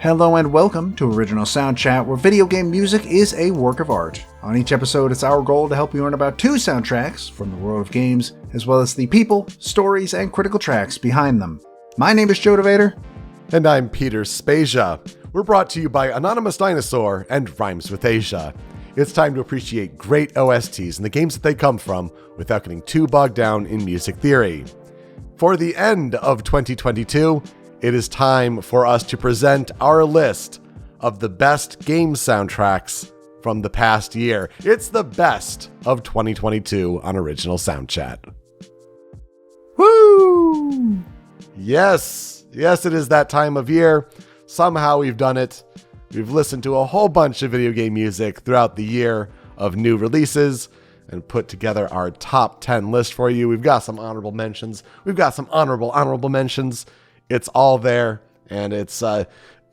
Hello and welcome to Original Soundchat, where video game music is a work of art. On each episode, it's our goal to help you learn about 2 soundtracks from the world of games, as well as the people, stories, and critical tracks behind them. My name is DeVader. And I'm Peter Spezia. We're brought to you by Anonymous Dinosaur and Rhymes with Asia. It's time to appreciate great OSTs and the games that they come from without getting too bogged down in music theory. For the end of 2022, it is time for us to present our list of the best game soundtracks from the past year. It's the best of 2022 on Original Soundchat. Woo! Yes, it is that time of year. Somehow we've done it. We've listened to a whole bunch of video game music throughout the year of new releases and put together our top 10 list for you. We've got some honorable mentions. We've got some honorable mentions. It's all there, and it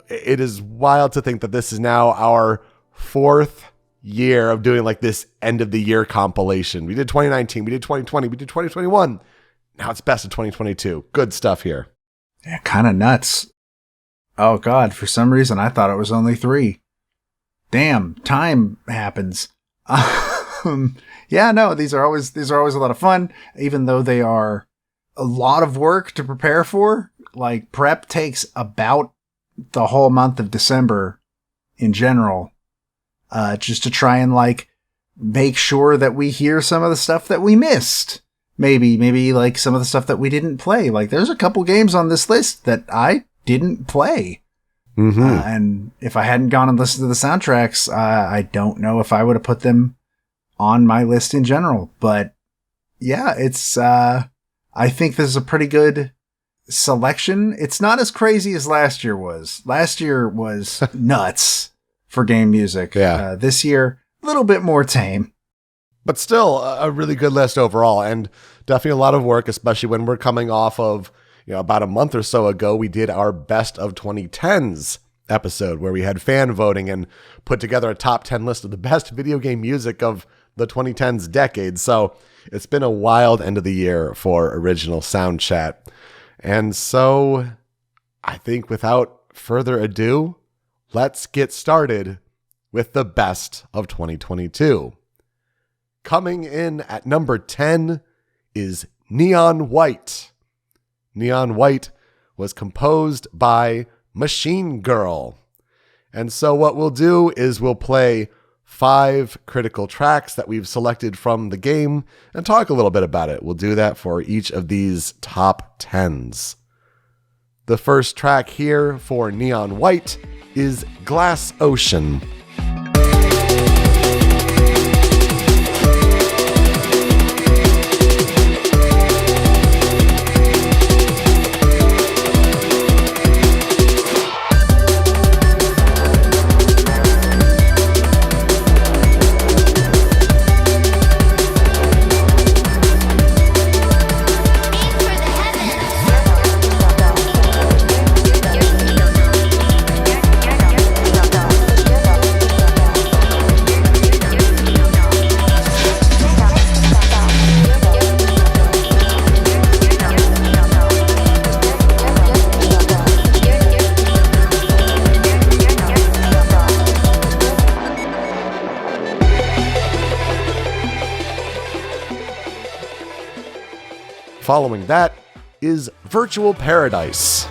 is wild to think that this is now our 4th year of doing like this end of the year compilation. We did 2019, we did 2020, we did 2021. Now it's best of 2022. Good stuff here. Yeah, kind of nuts. Oh god, for some reason I thought it was only 3. Damn, time happens. Yeah, no, these are always a lot of fun, even though they are a lot of work to prepare for. Like, prep takes about the whole month of December in general, just to try and, like, make sure that we hear some of the stuff that we missed. Maybe, like, some of the stuff that we didn't play. Like, there's a couple games on this list that I didn't play. Mm-hmm. And if I hadn't gone and listened to the soundtracks, I don't know if I would have put them on my list in general. But, yeah, it's, I think this is a pretty good selection. It's not as crazy as last year was. Last year was nuts for game music. Yeah. This year, a little bit more tame. But still a really good list overall, and definitely a lot of work, especially when we're coming off of, about a month or so ago, we did our Best of 2010s episode where we had fan voting and put together a top 10 list of the best video game music of the 2010s decade. So it's been a wild end of the year for Original Soundchat. And so I think without further ado, let's get started with the best of 2022. Coming in at number 10 is Neon White. Neon White was composed by Machine Girl. And so what we'll do is we'll play 5 critical tracks that we've selected from the game and talk a little bit about it. We'll do that for each of these top 10s. The first track here for Neon White is Glass Ocean. Following that is Virtual Paradise.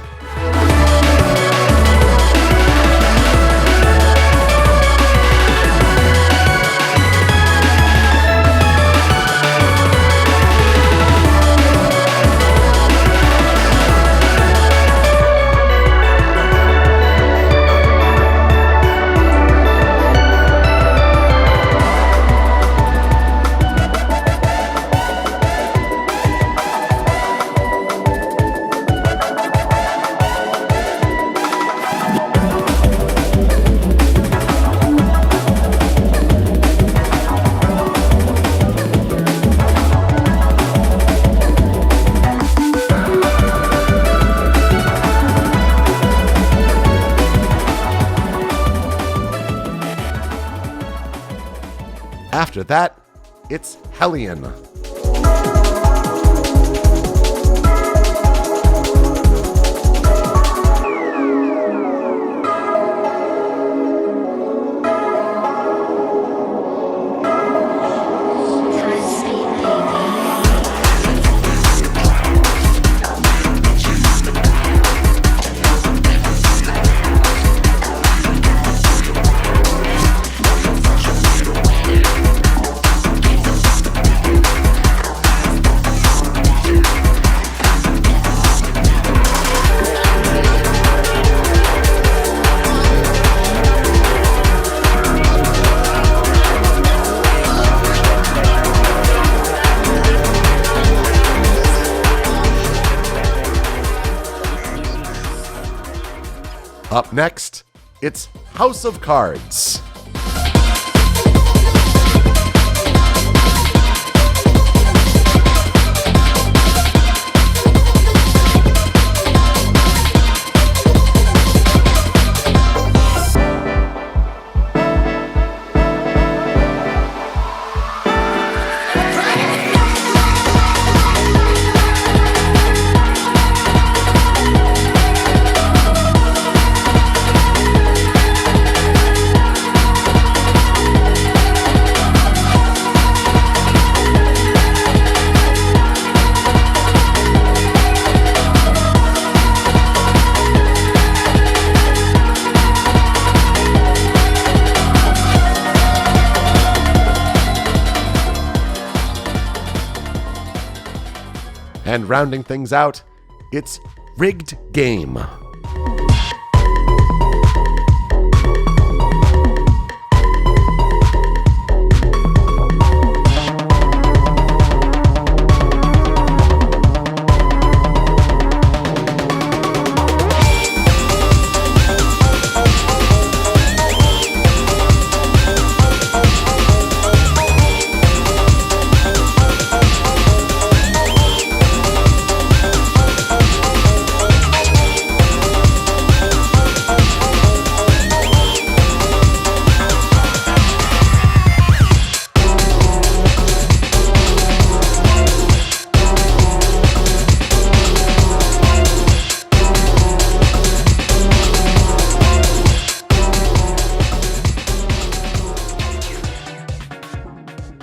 After that, it's Hellion. Up next, it's House of Cards. And rounding things out, it's Rigged Game.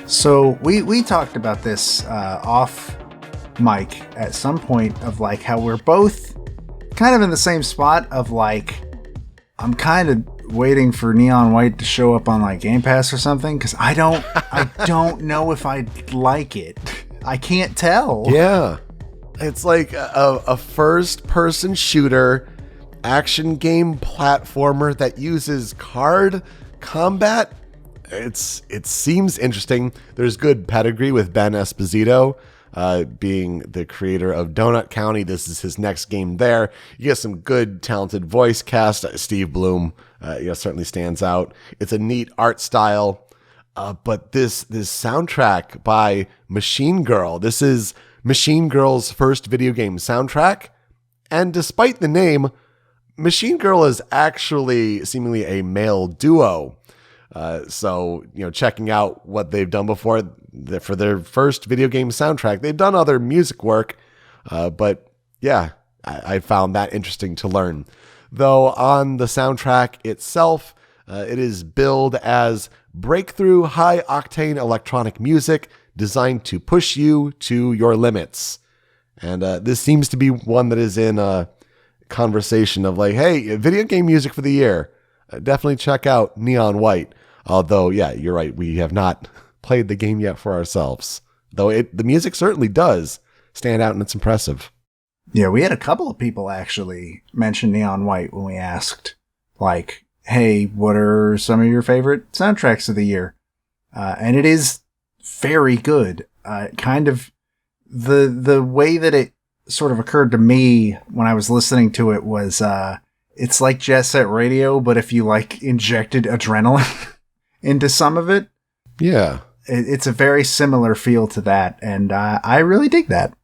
So we talked about this off mic at some point of like how we're both kind of in the same spot of like, I'm kind of waiting for Neon White to show up on like Game Pass or something, because I don't know if I like it. I can't tell. Yeah. It's like a first-person shooter action game platformer that uses card combat. It seems interesting. There's good pedigree with Ben Esposito, being the creator of Donut County. This is his next game there. You get some good, talented voice cast. Steve Bloom, certainly stands out. It's a neat art style. But this soundtrack by Machine Girl, this is Machine Girl's first video game soundtrack. And despite the name, Machine Girl is actually seemingly a male duo. So, checking out what they've done before for their first video game soundtrack. They've done other music work, but yeah, I found that interesting to learn. Though on the soundtrack itself, it is billed as breakthrough high-octane electronic music designed to push you to your limits. And this seems to be one that is in a conversation of like, hey, video game music for the year. Definitely check out Neon White. Although, yeah, you're right. We have not played the game yet for ourselves. Though the music certainly does stand out and it's impressive. Yeah, we had a couple of people actually mention Neon White when we asked, like, hey, what are some of your favorite soundtracks of the year? And it is very good. Kind of the way that it sort of occurred to me when I was listening to it was, it's like Jet Set Radio, but if you like injected adrenaline into some of it. Yeah. It's a very similar feel to that. And I really dig that.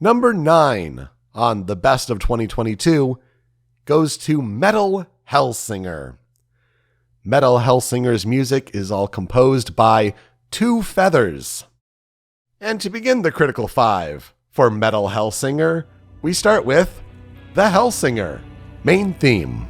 Number 9 on the best of 2022 goes to Metal Hellsinger. Metal Hellsinger's music is all composed by Two Feathers. And to begin the Critical 5 for Metal Hellsinger, we start with The Hellsinger main theme.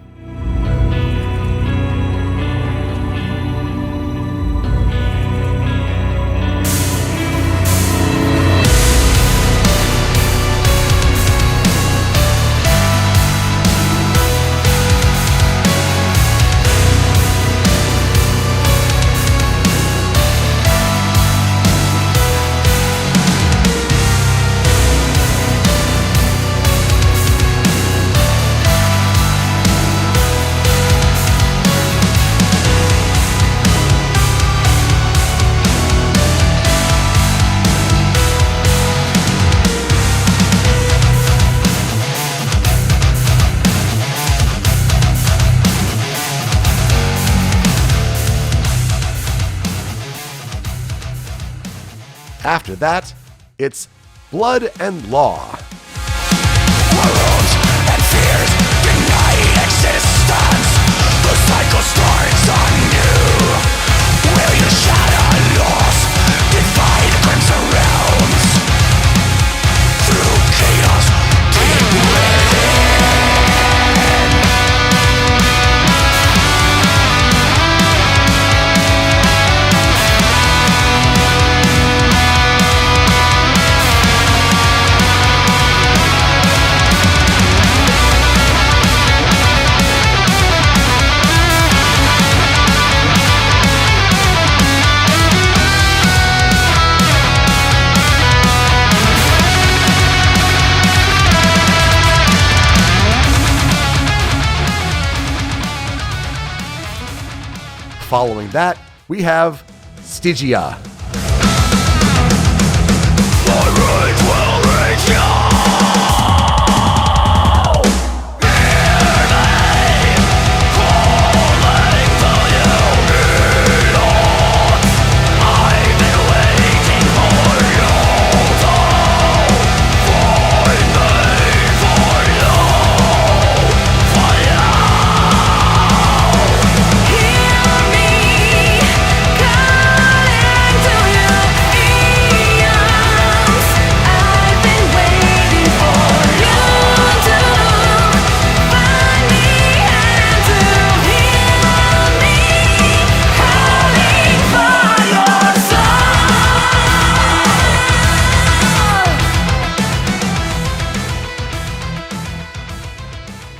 After that, it's Blood and Law. Wounds and fears deny existence. The cycle starts anew. Will you shatter loss? Defy the crimson realms. Through chaos, deep within. Following that, we have Stygia.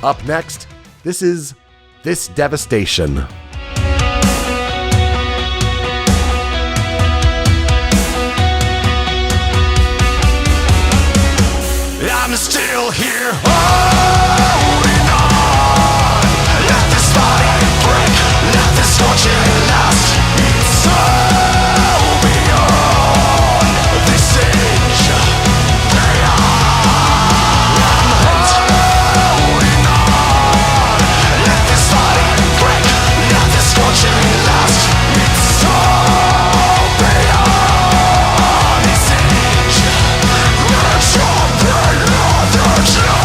Up next, this is This Devastation. I'm still here, holding on. Let this body break, let this fortune last. It's so beyond this age. I'm holding on. Let this body break, let this fortune last. It's so beyond this age. Let your pain others know.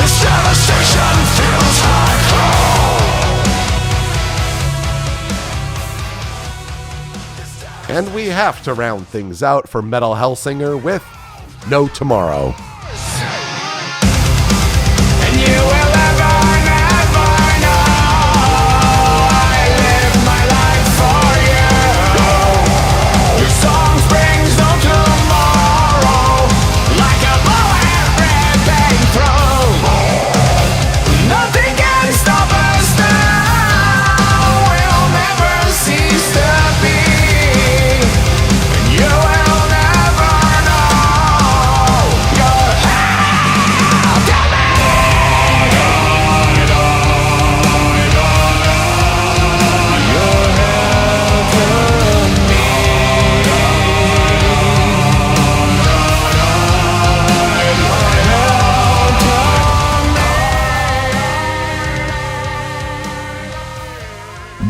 This devastation feels like home. And we have to round things out for Metal Hellsinger with No Tomorrow. And you will never know I live my life for you. Your song brings no tomorrow, like a bullet ripping through. Nothing can stop us now. We'll never cease to be. And you will never know. You're held to me.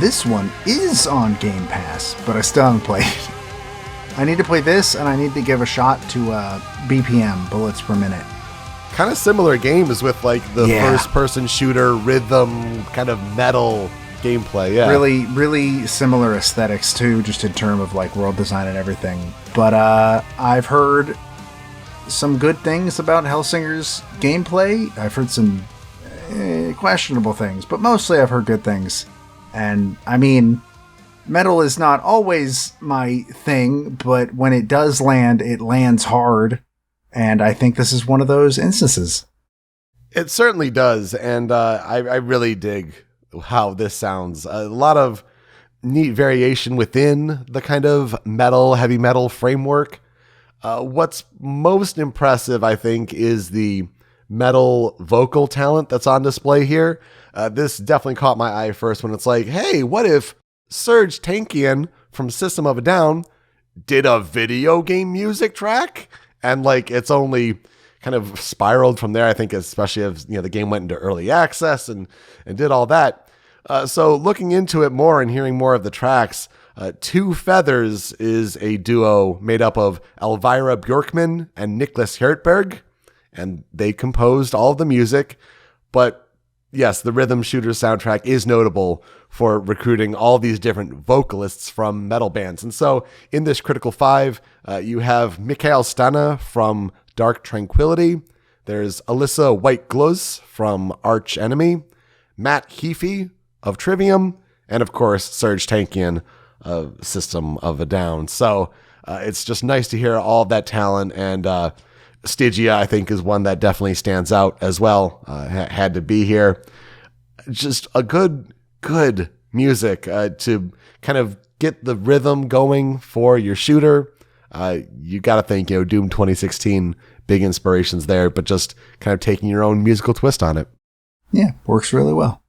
This one is on Game Pass, but I still haven't played it. I need to play this, and I need to give a shot to BPM, bullets per minute. Kind of similar games with like the Yeah. first-person shooter rhythm, kind of metal gameplay. Yeah, Really, really similar aesthetics too, just in terms of like world design and everything. But I've heard some good things about Hellsinger's gameplay. I've heard some questionable things, but mostly I've heard good things. And I mean, metal is not always my thing, but when it does land, it lands hard. And I think this is one of those instances. It certainly does, and I really dig how this sounds. A lot of neat variation within the kind of metal, heavy metal framework. What's most impressive, I think, is the metal vocal talent that's on display here. This definitely caught my eye first when it's like, hey, what if Serge Tankian from System of a Down did a video game music track? And like, it's only kind of spiraled from there, I think, especially as, you know, the game went into early access and did all that. So looking into it more and hearing more of the tracks, Two Feathers is a duo made up of Elvira Bjorkman and Niklas Hertberg, and they composed all of the music. But yes, the Rhythm Shooter soundtrack is notable for recruiting all these different vocalists from metal bands. And so in this Critical 5, you have Mikael Stana from Dark Tranquillity. There's Alyssa White-Gluz from Arch Enemy, Matt Heafy of Trivium, and of course, Serge Tankian of System of a Down. So it's just nice to hear all of that talent, and Stygia, I think, is one that definitely stands out as well. Had to be here. Just a good music to kind of get the rhythm going for your shooter. You got to think, Doom 2016, big inspirations there, but just kind of taking your own musical twist on it. Yeah, works really well.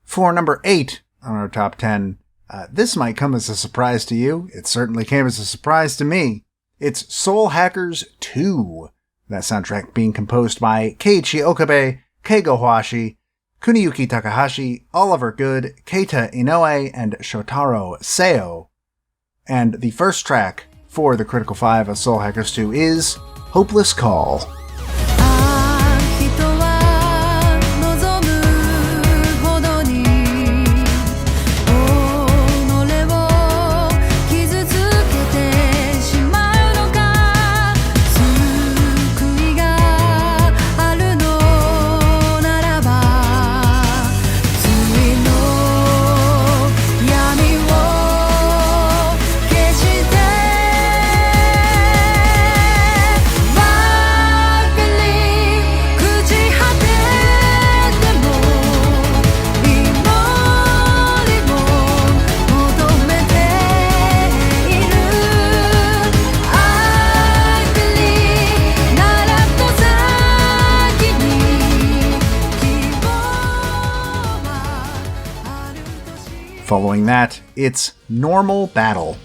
For number 8 on our top 10, this might come as a surprise to you. It certainly came as a surprise to me. It's Soul Hackers 2. That soundtrack being composed by Keiichi Okabe, Keigo Hoashi, Kuniyuki Takahashi, Oliver Good, Keita Inoue, and Shotaro Seo. And the first track for the Critical 5 of Soul Hackers 2 is Hopeless Call. 'Following that, it's Normal Battle.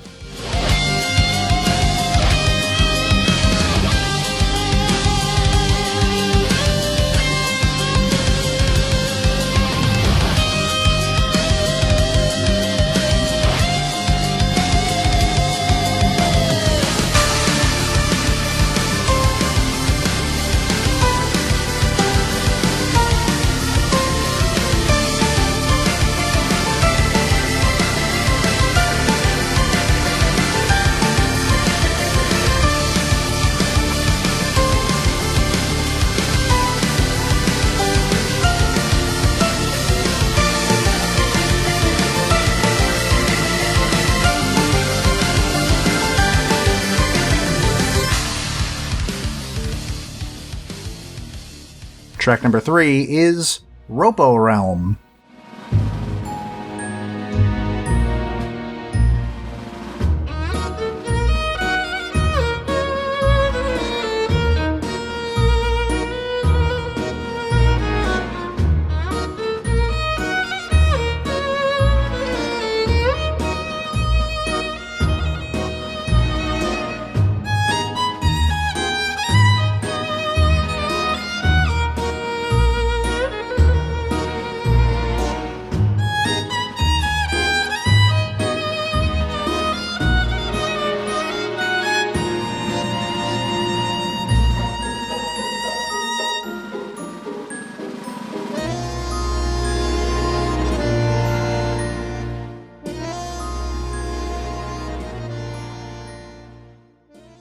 Track number 3 is Ropo Realm.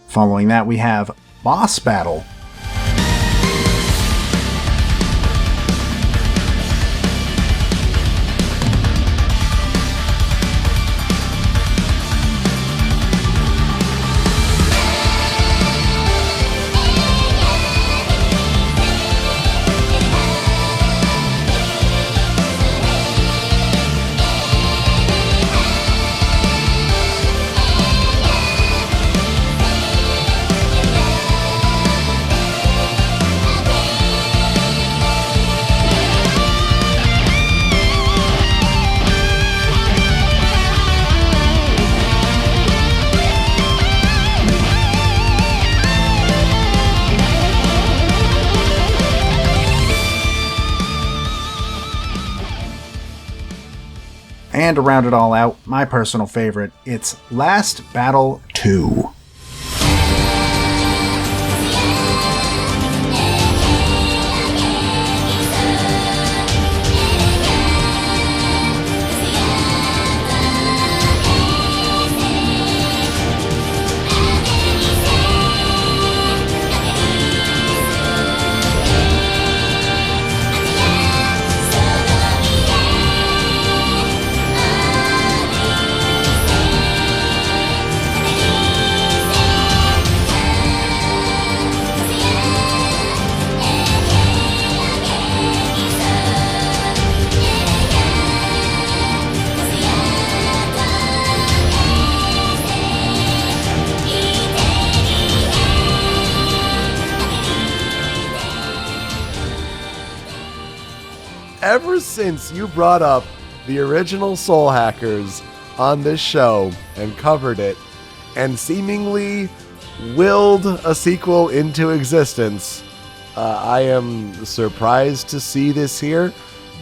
Following that, we have Boss Battle. And to round it all out, my personal favorite, it's Last Battle 2. Ever since you brought up the original Soul Hackers on this show and covered it and seemingly willed a sequel into existence, I am surprised to see this here,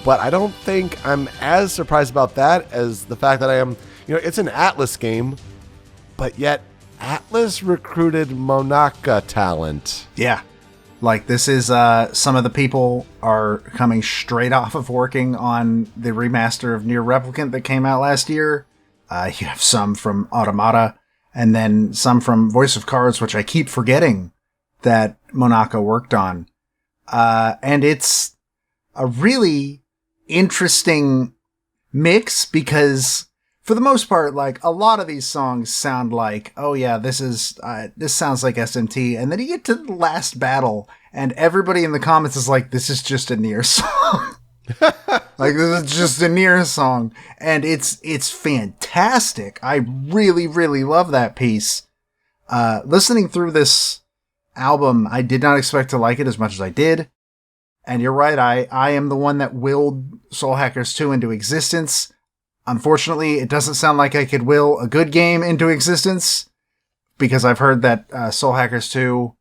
but I don't think I'm as surprised about that as the fact that I am, it's an Atlas game, but yet Atlas recruited Monaka talent. Yeah. Like, this is, some of the people are coming straight off of working on the remaster of Nier Replicant that came out last year. You have some from Automata, and then some from Voice of Cards, which I keep forgetting that Monaka worked on. And it's a really interesting mix because, for the most part, like, a lot of these songs sound like, oh yeah, this sounds like SMT. And then you get to the last battle and everybody in the comments is like, this is just a Nier song. Like, this is just a Nier song. And it's fantastic. I really, really love that piece. Listening through this album, I did not expect to like it as much as I did. And you're right, I am the one that willed Soul Hackers 2 into existence. Unfortunately, it doesn't sound like I could will a good game into existence, because I've heard that Soul Hackers 2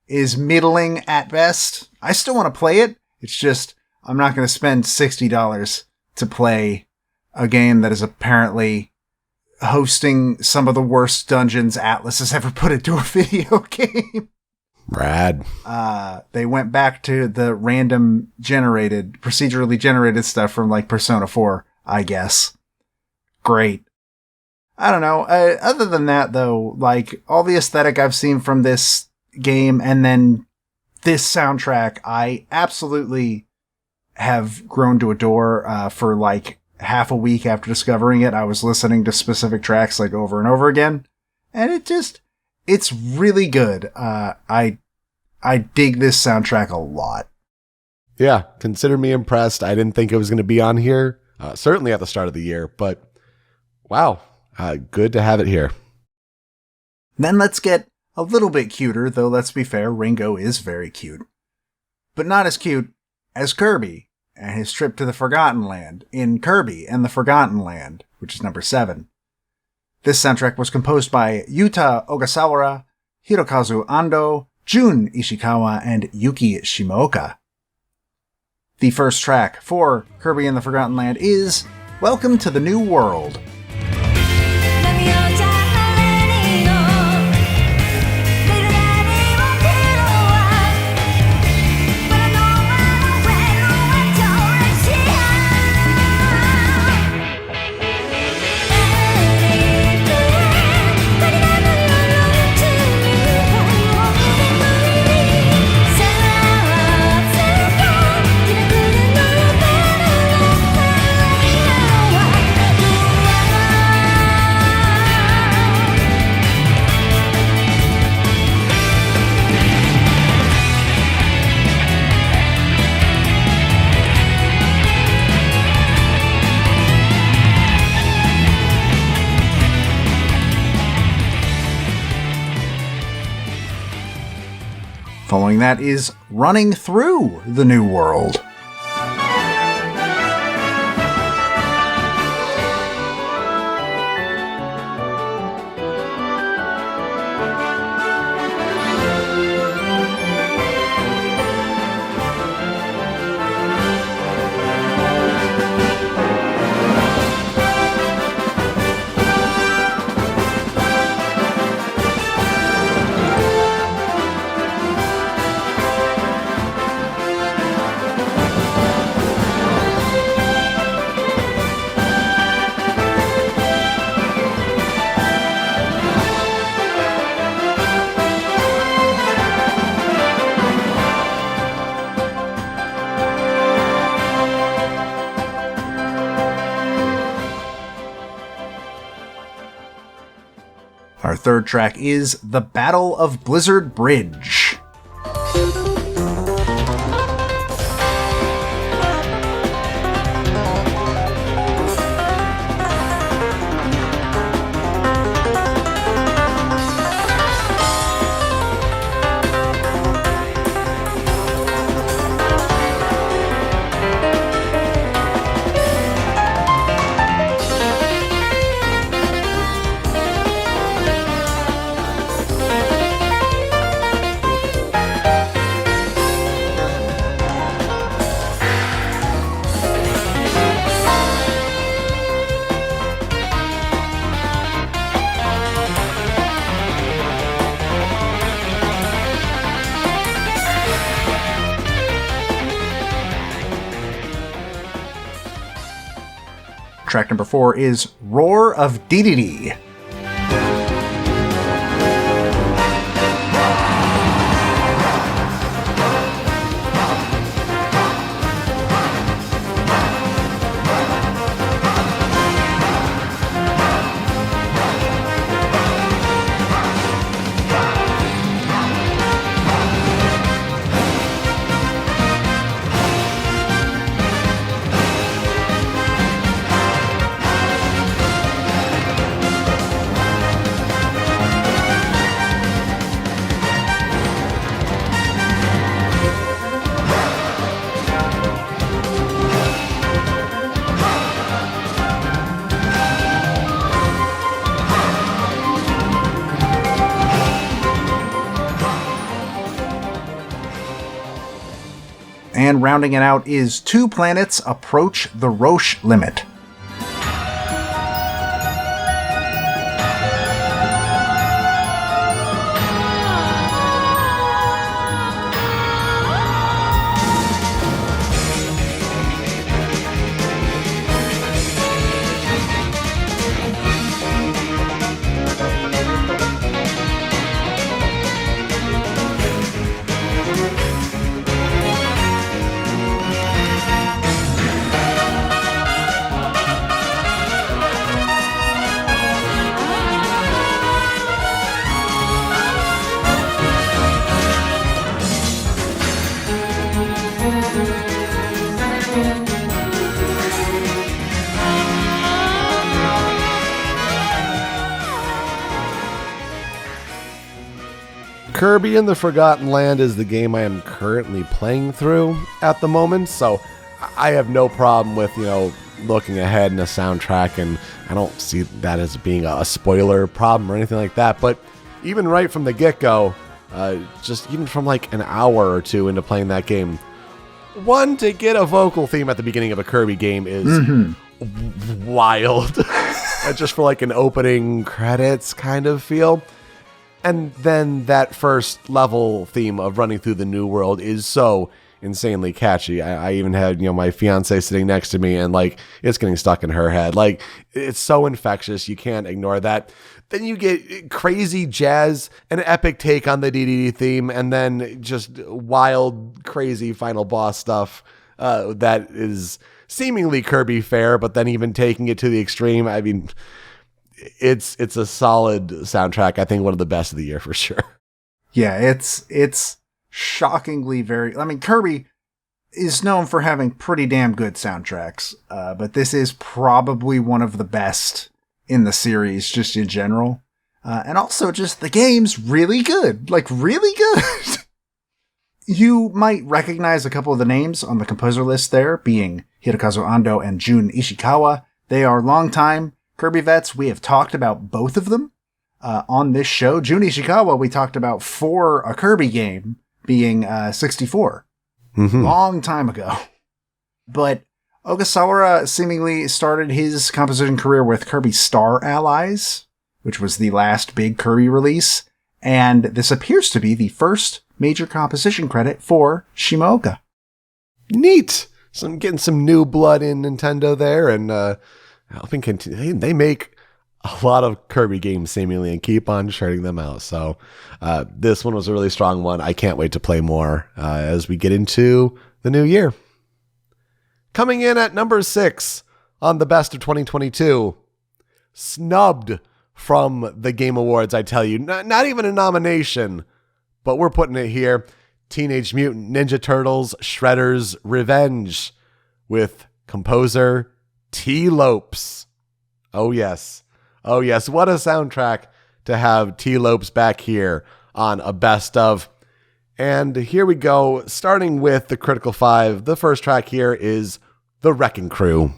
is middling at best. I still want to play it. It's just, I'm not going to spend $60 to play a game that is apparently hosting some of the worst dungeons Atlas has ever put into a video game. Rad. They went back to the procedurally generated stuff from like Persona 4, I guess. Great. I don't know. Other than that, though, like, all the aesthetic I've seen from this game and then this soundtrack, I absolutely have grown to adore. For like half a week after discovering it, I was listening to specific tracks like over and over again, and it's really good. I dig this soundtrack a lot. Yeah, consider me impressed. I didn't think it was going to be on here, certainly at the start of the year, but wow, good to have it here. Then let's get a little bit cuter, though let's be fair, Ringo is very cute. But not as cute as Kirby and his trip to the Forgotten Land in Kirby and the Forgotten Land, which is number 7. This soundtrack was composed by Yuta Ogasawara, Hirokazu Ando, Jun Ishikawa, and Yuki Shimoka. The first track for Kirby and the Forgotten Land is Welcome to the New World. Following that is Running Through the New World. third track is The Battle of Blizzard Bridge. Track number 4 is Roar of DDD. And rounding it out is Two Planets Approach the Roche Limit. Kirby and the Forgotten Land is the game I am currently playing through at the moment, so I have no problem with, looking ahead in a soundtrack, and I don't see that as being a spoiler problem or anything like that. But even right from the get-go, just even from like an hour or two into playing that game, to get a vocal theme at the beginning of a Kirby game is wild. Just for like an opening credits kind of feel. And then that first level theme of running through the new world is so insanely catchy. I even had, my fiance sitting next to me, and like it's getting stuck in her head. Like it's so infectious. You can't ignore that. Then you get crazy jazz, an epic take on the DDD theme, and then just wild, crazy final boss stuff that is seemingly Kirby fare, but then even taking it to the extreme. I mean, it's a solid soundtrack. I think one of the best of the year for sure. Yeah, it's shockingly very... I mean, Kirby is known for having pretty damn good soundtracks, but this is probably one of the best in the series, just in general. And also just the game's really good. Like, really good. You might recognize a couple of the names on the composer list there, being Hirokazu Ando and Jun Ishikawa. They are longtime Kirby vets. We have talked about both of them on this show. Jun Ishikawa we talked about for a Kirby game, being 64. Long time ago. But Ogasawara seemingly started his composition career with Kirby Star Allies, which was the last big Kirby release, and this appears to be the first major composition credit for Shimaoka. Neat! So I'm getting some new blood in Nintendo there, and helping continue. They make a lot of Kirby games seemingly and keep on churning them out. So this one was a really strong one. I can't wait to play more as we get into the new year. Coming in at number 6 on the best of 2022, snubbed from the Game Awards, I tell you. Not even a nomination, but we're putting it here. Teenage Mutant Ninja Turtles Shredder's Revenge with composer T. Lopes. Oh yes. Oh yes. What a soundtrack to have T. Lopes back here on a best of. And here we go, starting with the Critical 5. The first track here is The Wrecking Crew.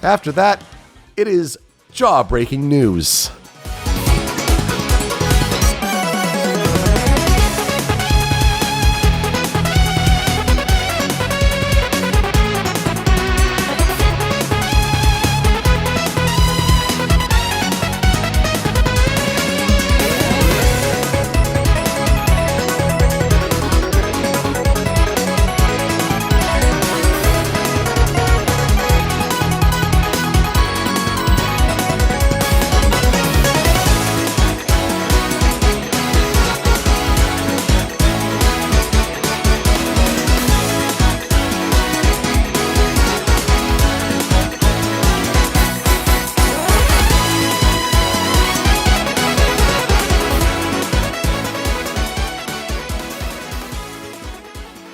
After that, it is jaw-breaking news.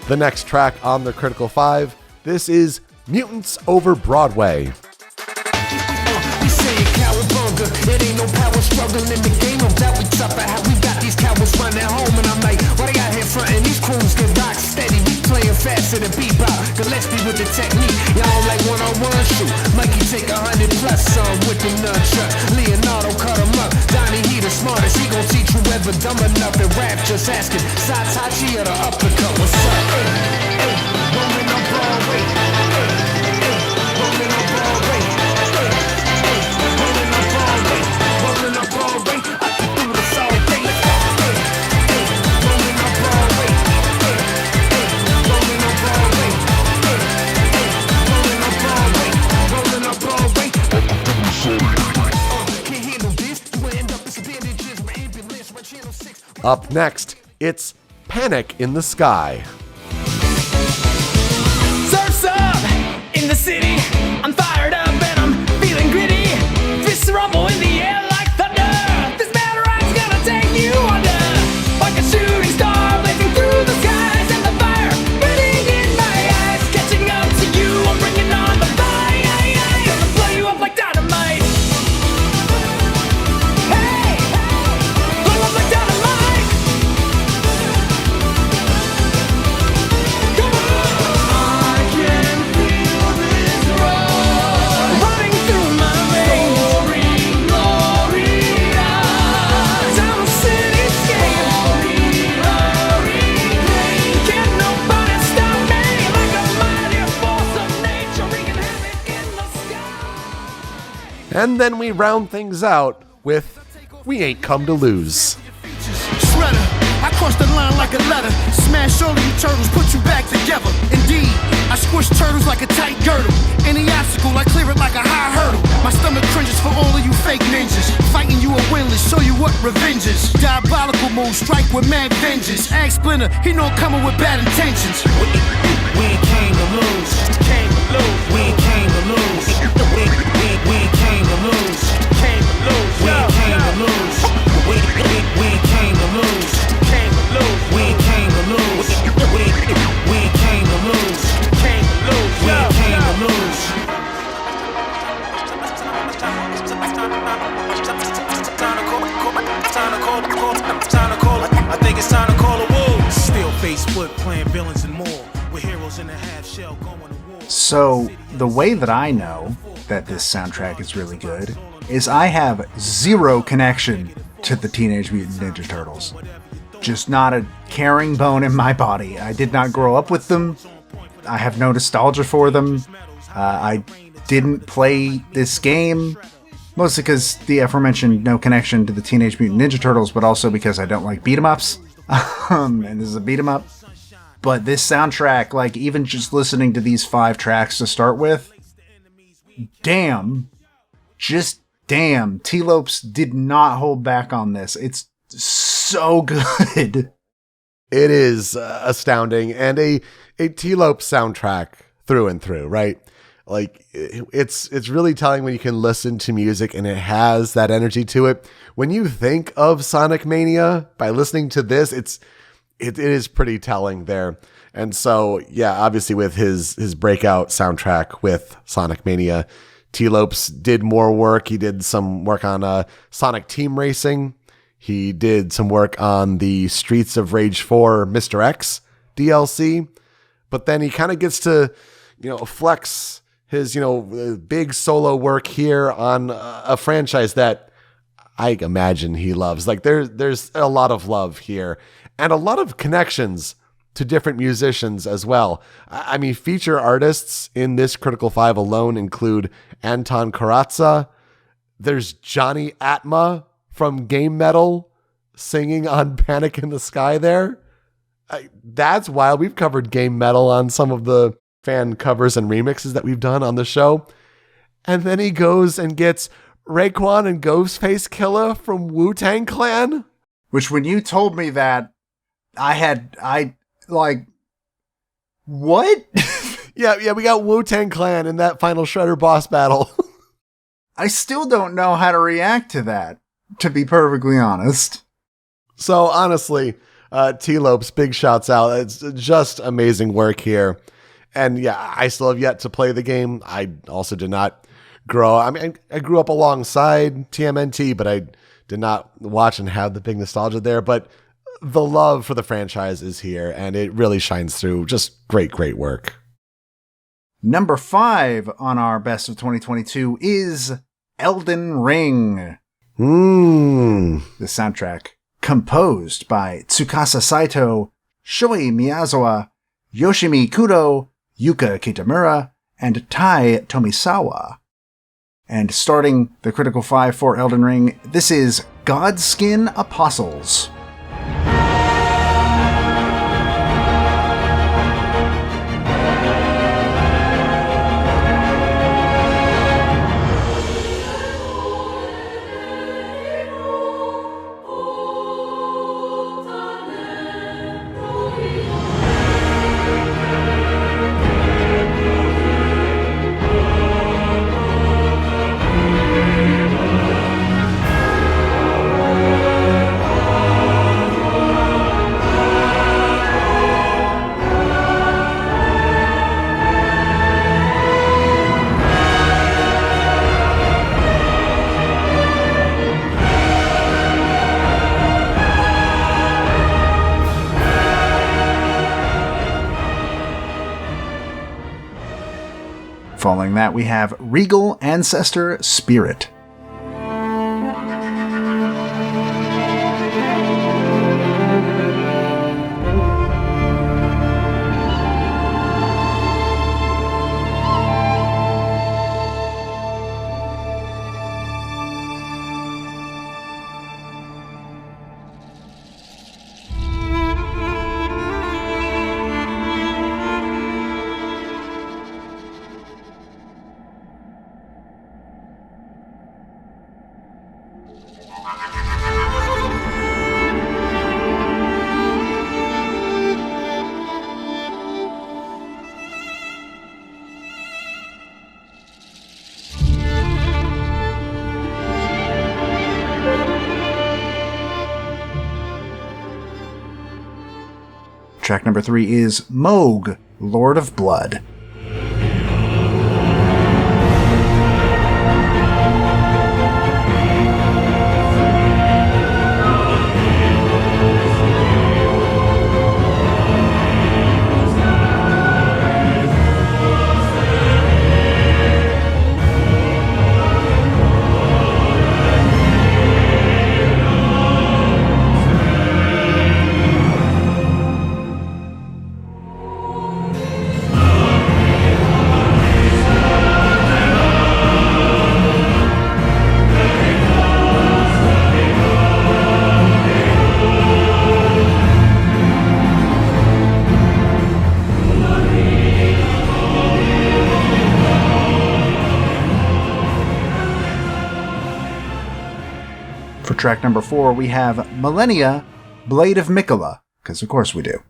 The next track on the Critical 5, this is Mutants Over Broadway. We say it cowabunga, it ain't no power struggle in the game of that we suffer. How we got these cowards running home, and I'm like, why they out here frontin'? These crews get rock steady, we playing faster than bebop. Gillespie with the technique, y'all like one-on-one shoot. Mikey take 100 plus some with the nunchuck. Leonardo cut him up, Donnie he the smartest. He gon' teach whoever dumb enough to rap. Just asking, Satachi or the uppercut? What's up? Hey, rolling on Broadway. Rolling on Broadway. Rolling on Broadway. Rolling on Broadway. I can do this all day. Rolling on Broadway. Rolling on Broadway. Rolling on Broadway. Rolling on Broadway. Can't handle this. You end up as bandages. My ambulance. My channel 6. Up next, it's Panic in the Sky. Surf's up in the city. I'm fired up and I'm feeling gritty. Fists rumble in the air like thunder. This battle ride's gonna take you under. Like a shooting star blazing through the skies, and the fire burning in my eyes. Catching up to you, I'm bringing on the fire. Gonna blow you up like dynamite. Hey, blow up like dynamite. Come on. I can feel this rush running through my veins. Glory, Sound cityscape. Can't nobody stop me like a mighty force of nature wreaking havoc in the sky. And then we round things out with We Ain't Come to Lose. Shredder, I cross the line like a letter. Smash all of you turtles, put you back together. Indeed, I squish turtles like a tight girdle. Any obstacle, I clear it like a high hurdle. My stomach cringes for all of you fake ninjas. Fighting you are winless, show you what revenge is. Diabolical move, strike with mad vengeance. Ag Splinter, he know I'm coming with bad intentions. We ain't came to lose. Came to lose. We ain't came to lose. We ain't came to lose. Came to lose. We ain't came to lose. We ain't came to lose. Came to lose. We ain't came to lose. We ain't came to lose. Came to lose. We ain't came to lose. I think it's time to call a wolf. Still face split, playing villains and more. With heroes in the half shell. So, the way that I know that this soundtrack is really good is I have zero connection to the Teenage Mutant Ninja Turtles. Just not a caring bone in my body. I did not grow up with them. I have no nostalgia for them. I didn't play this game, mostly because the aforementioned no connection to the Teenage Mutant Ninja Turtles, but also because I don't like beat-em-ups. And this is a beat-em-up. But this soundtrack, like, even just listening to these 5 tracks to start with, damn, just damn, T-Lopes did not hold back on this. It's so good. It is astounding, and a T-Lope soundtrack through and through, right? Like, it's really telling when you can listen to music and it has that energy to it. When you think of Sonic Mania by listening to this, it is pretty telling there. And so, yeah, obviously with his breakout soundtrack with Sonic Mania, T-Lopes did more work. He did some work on Sonic Team Racing. He did some work on the Streets of Rage 4 Mr. X DLC. But then he kind of gets to, flex his, big solo work here on a franchise that I imagine he loves. Like, there's a lot of love here and a lot of connections to different musicians as well. I mean, feature artists in this Critical 5 alone include Anton Karatza. There's Johnny Atma from Game Metal singing on Panic in the Sky there. That's wild. We've covered Game Metal on some of the fan covers and remixes that we've done on the show. And then he goes and gets Raekwon and Ghostface Killah from Wu-Tang Clan. Which, when you told me that, what? Yeah, we got Wu-Tang Clan in that final Shredder boss battle. I still don't know how to react to that, to be perfectly honest. So, honestly, T-Lopes, big shouts out. It's just amazing work here. And yeah, I still have yet to play the game. I also did not grow. I mean, I grew up alongside TMNT, but I did not watch and have the big nostalgia there. But the love for the franchise is here, and it really shines through. Just great, great work. Number 5 on our Best of 2022 is Elden Ring. The soundtrack, composed by Tsukasa Saito, Shoei Miyazawa, Yoshimi Kudo, Yuka Kitamura, and Tai Tomisawa. And starting the Critical 5 for Elden Ring, this is Godskin Apostles. Following that, we have Regal Ancestor Spirit. Track number 3 is Moog, Lord of Blood. For track number 4, we have Millennia, Blade of Mikola, because of course we do.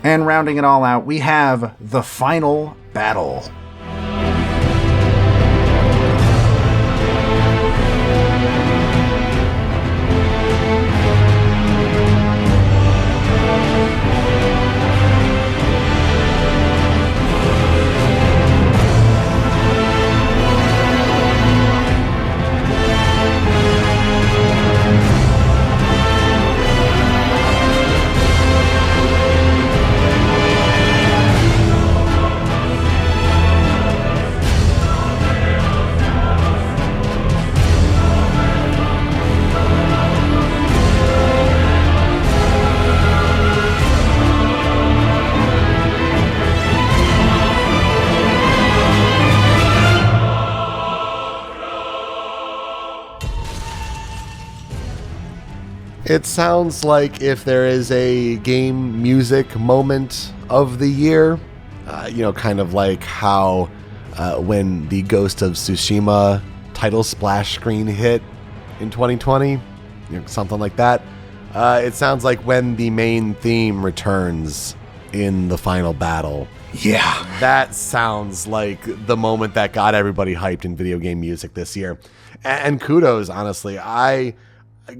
And rounding it all out, we have the final battle. It sounds like if there is a game music moment of the year, kind of like how when the Ghost of Tsushima title splash screen hit in 2020, something like that. It sounds like when the main theme returns in the final battle. Yeah. That sounds like the moment that got everybody hyped in video game music this year. And kudos, honestly.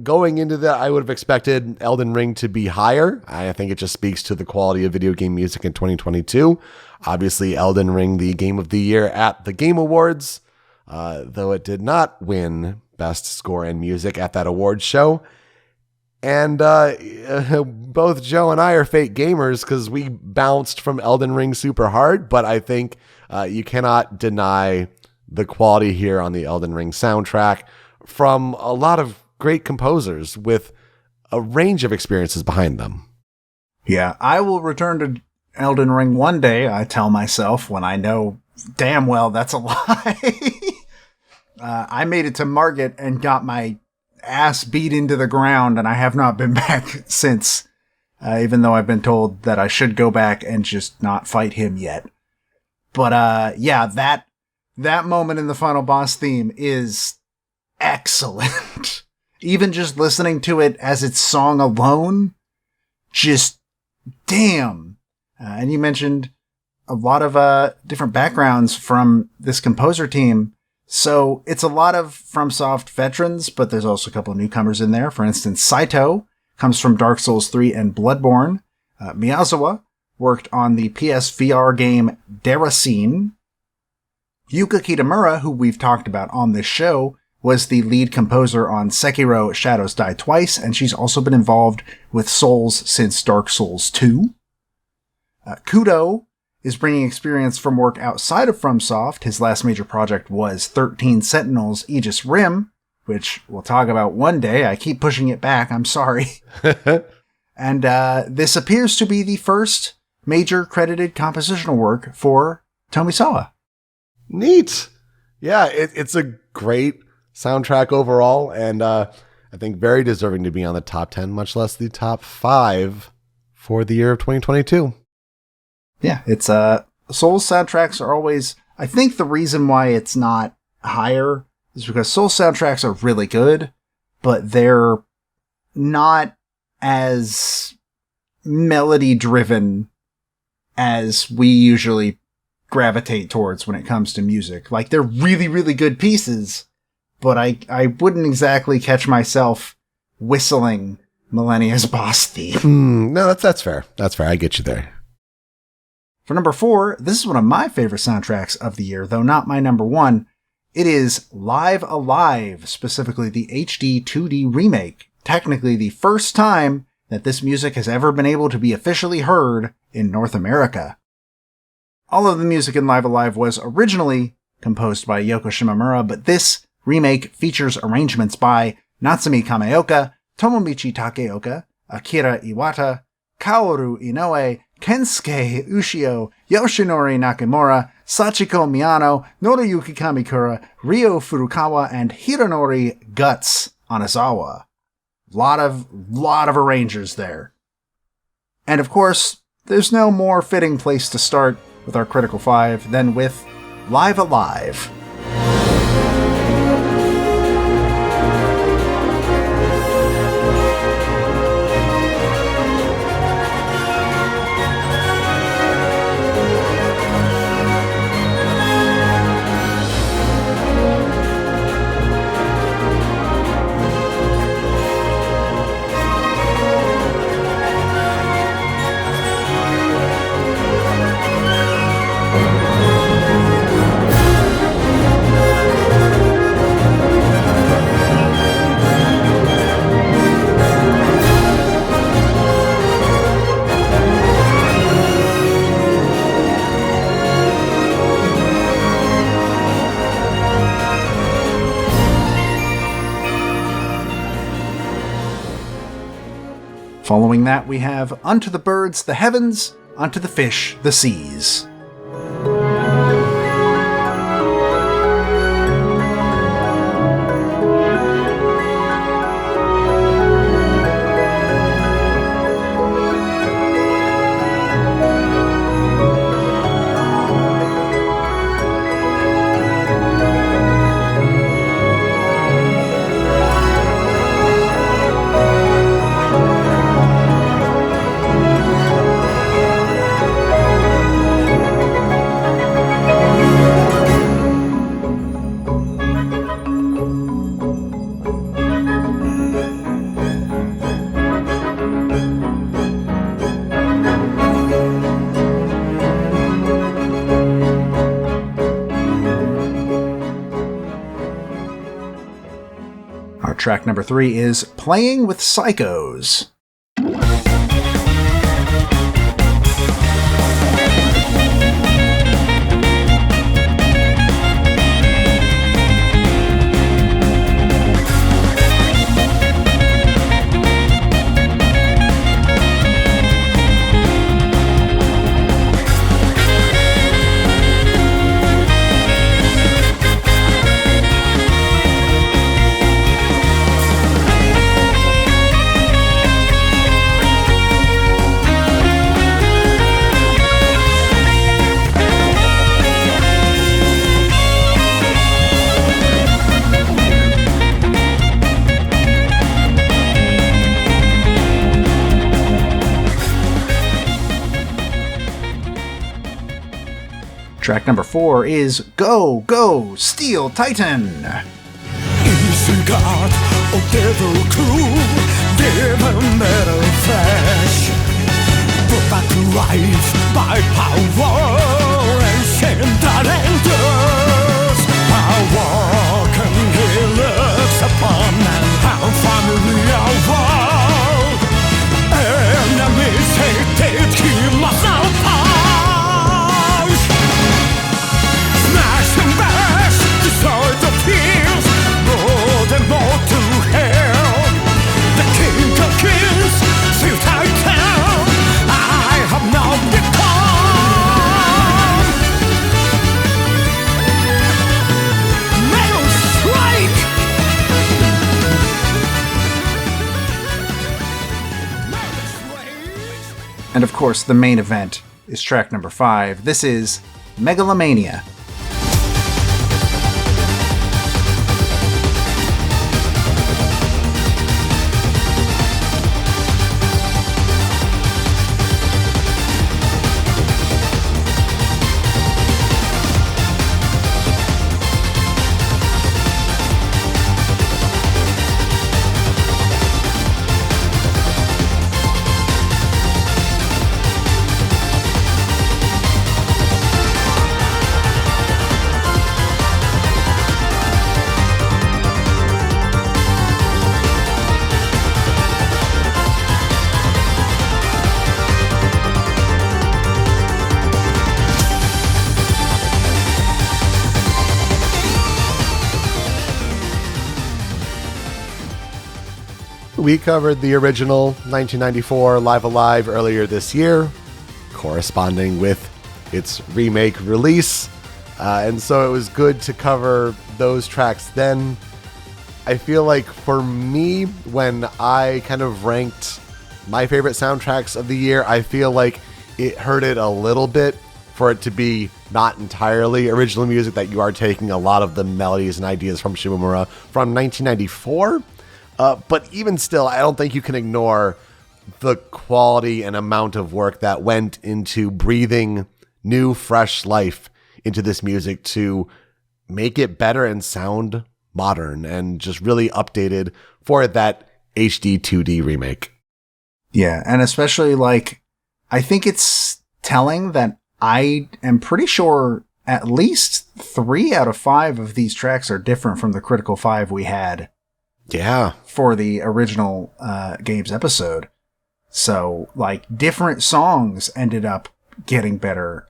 Going into that, I would have expected Elden Ring to be higher. I think it just speaks to the quality of video game music in 2022. Obviously, Elden Ring, the Game of the Year at the Game Awards, though it did not win Best Score and Music at that awards show. And both Joe and I are fake gamers because we bounced from Elden Ring super hard, but I think you cannot deny the quality here on the Elden Ring soundtrack from a lot of great composers with a range of experiences behind them. Yeah, I will return to Elden Ring one day, I tell myself, when I know damn well that's a lie. I made it to Margit and got my ass beat into the ground, and I have not been back since, even though I've been told that I should go back and just not fight him yet. But yeah, that moment in the final boss theme is excellent. Even just listening to it as its song alone, just damn. And you mentioned a lot of different backgrounds from this composer team. So it's a lot of FromSoft veterans, but there's also a couple of newcomers in there. For instance, Saito comes from Dark Souls 3 and Bloodborne. Miyazawa worked on the PSVR game Deracine. Yuka Kitamura, who we've talked about on this show, was the lead composer on Sekiro Shadows Die Twice, and she's also been involved with Souls since Dark Souls 2. Kudo is bringing experience from work outside of FromSoft. His last major project was 13 Sentinels Aegis Rim, which we'll talk about one day. I keep pushing it back, I'm sorry. And this appears to be the first major credited compositional work for Tomisawa. Neat. Yeah, it's a great soundtrack overall, and I think very deserving to be on the top 10, much less the top 5 for the year of 2022. Yeah, it's Souls soundtracks are always, I think the reason why it's not higher is because Souls soundtracks are really good, but they're not as melody driven as we usually gravitate towards when it comes to music. Like, they're really, really good pieces, but I wouldn't exactly catch myself whistling Millennia's boss theme. No, that's fair. That's fair. I get you there. For number 4, this is one of my favorite soundtracks of the year, though not my number 1. It is Live Alive, specifically the HD 2D remake. Technically the first time that this music has ever been able to be officially heard in North America. All of the music in Live Alive was originally composed by Yoko Shimomura, but this remake features arrangements by Natsumi Kameoka, Tomomichi Takeoka, Akira Iwata, Kaoru Inoue, Kensuke Ushio, Yoshinori Nakamura, Sachiko Miyano, Noriyuki Kamikura, Ryo Furukawa, and Hironori Guts Onizawa. Lot of arrangers there. And of course, there's no more fitting place to start with our Critical 5 than with Live Alive. Following that, we have Unto the Birds, the Heavens, Unto the Fish, the Seas. Track number 3 is Playing with Psychos. Track number 4 is Go, Go, Steel Titan! Isengard och Devil Crew lever metal flash. Brought back to life by power and kända renders. How walking he looks upon an unfamiliar world. Enemies hated he must now pass. Smash and bash, destroy the fields, more than more to hell. The king of kings, still Titan, I have now become. Metal Strike! And of course, the main event is track number 5. This is Megalomania. we covered the original 1994 Live Alive earlier this year, corresponding with its remake release. And so it was good to cover those tracks then. I feel like for me, when I kind of ranked my favorite soundtracks of the year, I feel like it hurt it a little bit for it to be not entirely original music, that you are taking a lot of the melodies and ideas from Shimomura from 1994. But even still, I don't think you can ignore the quality and amount of work that went into breathing new, fresh life into this music to make it better and sound modern and just really updated for that HD 2D remake. Yeah, and especially, like, I think it's telling that I am pretty sure at least 3 out of 5 of these tracks are different from the Critical 5 we had. Yeah. For the original games episode. So, like, different songs ended up getting better.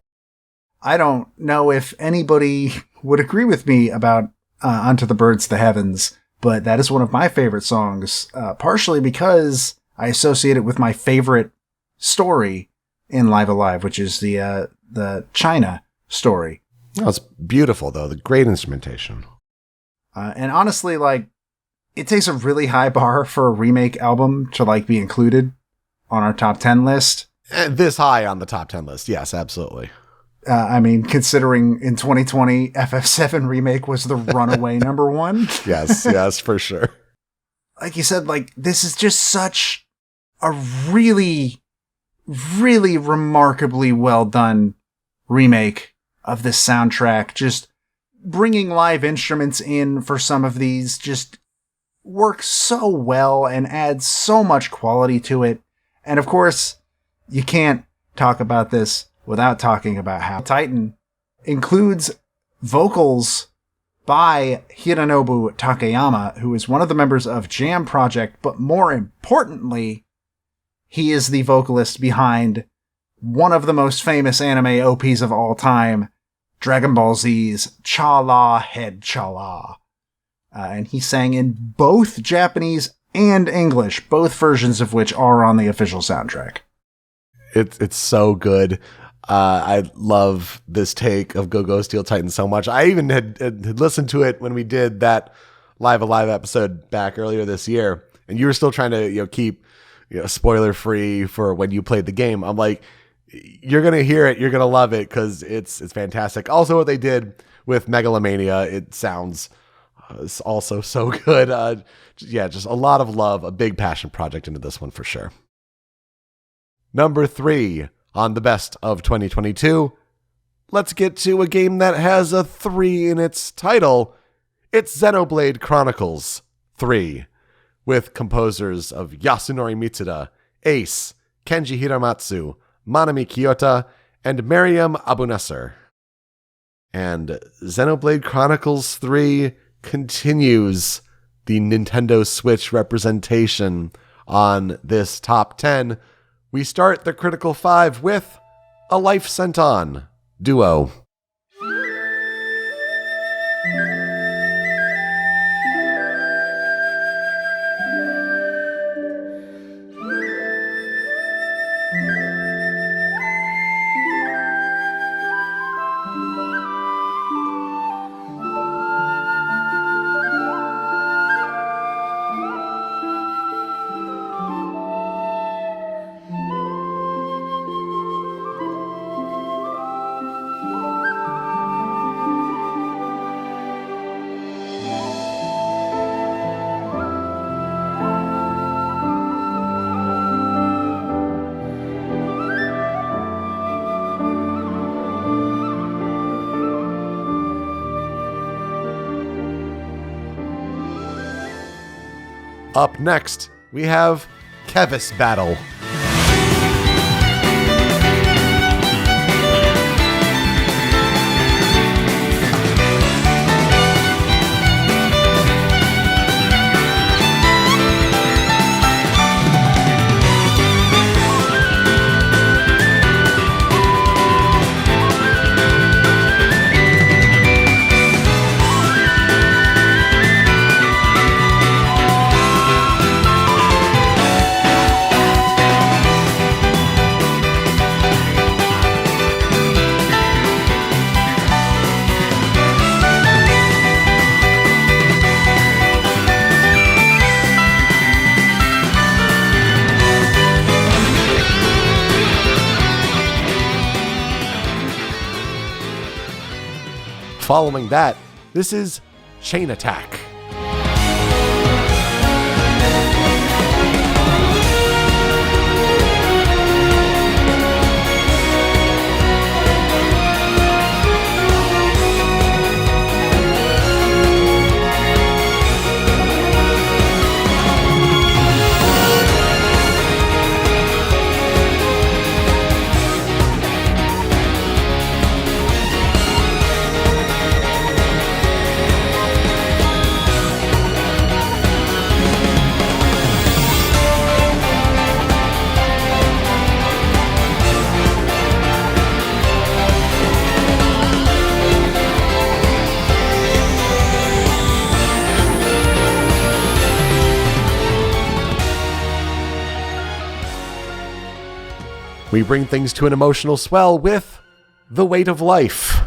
I don't know if anybody would agree with me about Unto the Birds, the Heavens, but that is one of my favorite songs, partially because I associate it with my favorite story in Live Alive, which is the China story. Oh, it's beautiful, though. The great instrumentation. And honestly, like, it takes a really high bar for a remake album to, like, be included on our top 10 list. And this high on the top 10 list. Yes, absolutely. I mean, considering in 2020, FF7 Remake was the runaway number 1. Yes, for sure. Like you said, like, this is just such a really, really remarkably well done remake of this soundtrack. Just bringing live instruments in for some of these just works so well and adds so much quality to it. And of course, you can't talk about this without talking about how Titan includes vocals by Hironobu Takayama, who is one of the members of Jam Project, but more importantly, he is the vocalist behind one of the most famous anime OPs of all time, Dragon Ball Z's Cha-La Head Cha-La. And he sang in both Japanese and English, both versions of which are on the official soundtrack. It's so good. I love this take of Go Go Steel Titan so much. I even had listened to it when we did that Live Alive episode back earlier this year, and you were still trying to keep spoiler free for when you played the game. I'm like, you're gonna hear it, you're gonna love it because it's fantastic. Also, what they did with Megalomania, it sounds also so good. Just a lot of love, a big passion project into this one for sure. Number 3 on the best of 2022. Let's get to a game that has a 3 in its title. It's Xenoblade Chronicles 3, with composers of Yasunori Mitsuda, Ace, Kenji Hiramatsu, Manami Kiyota, and Mariam Abunasser. And Xenoblade Chronicles 3 continues the Nintendo Switch representation on this top 10. We start the Critical 5 with A Life Sent On Duo. Up next, we have Kevis Battle. following that, this is Chain Attack. We bring things to an emotional swell with The Weight of Life.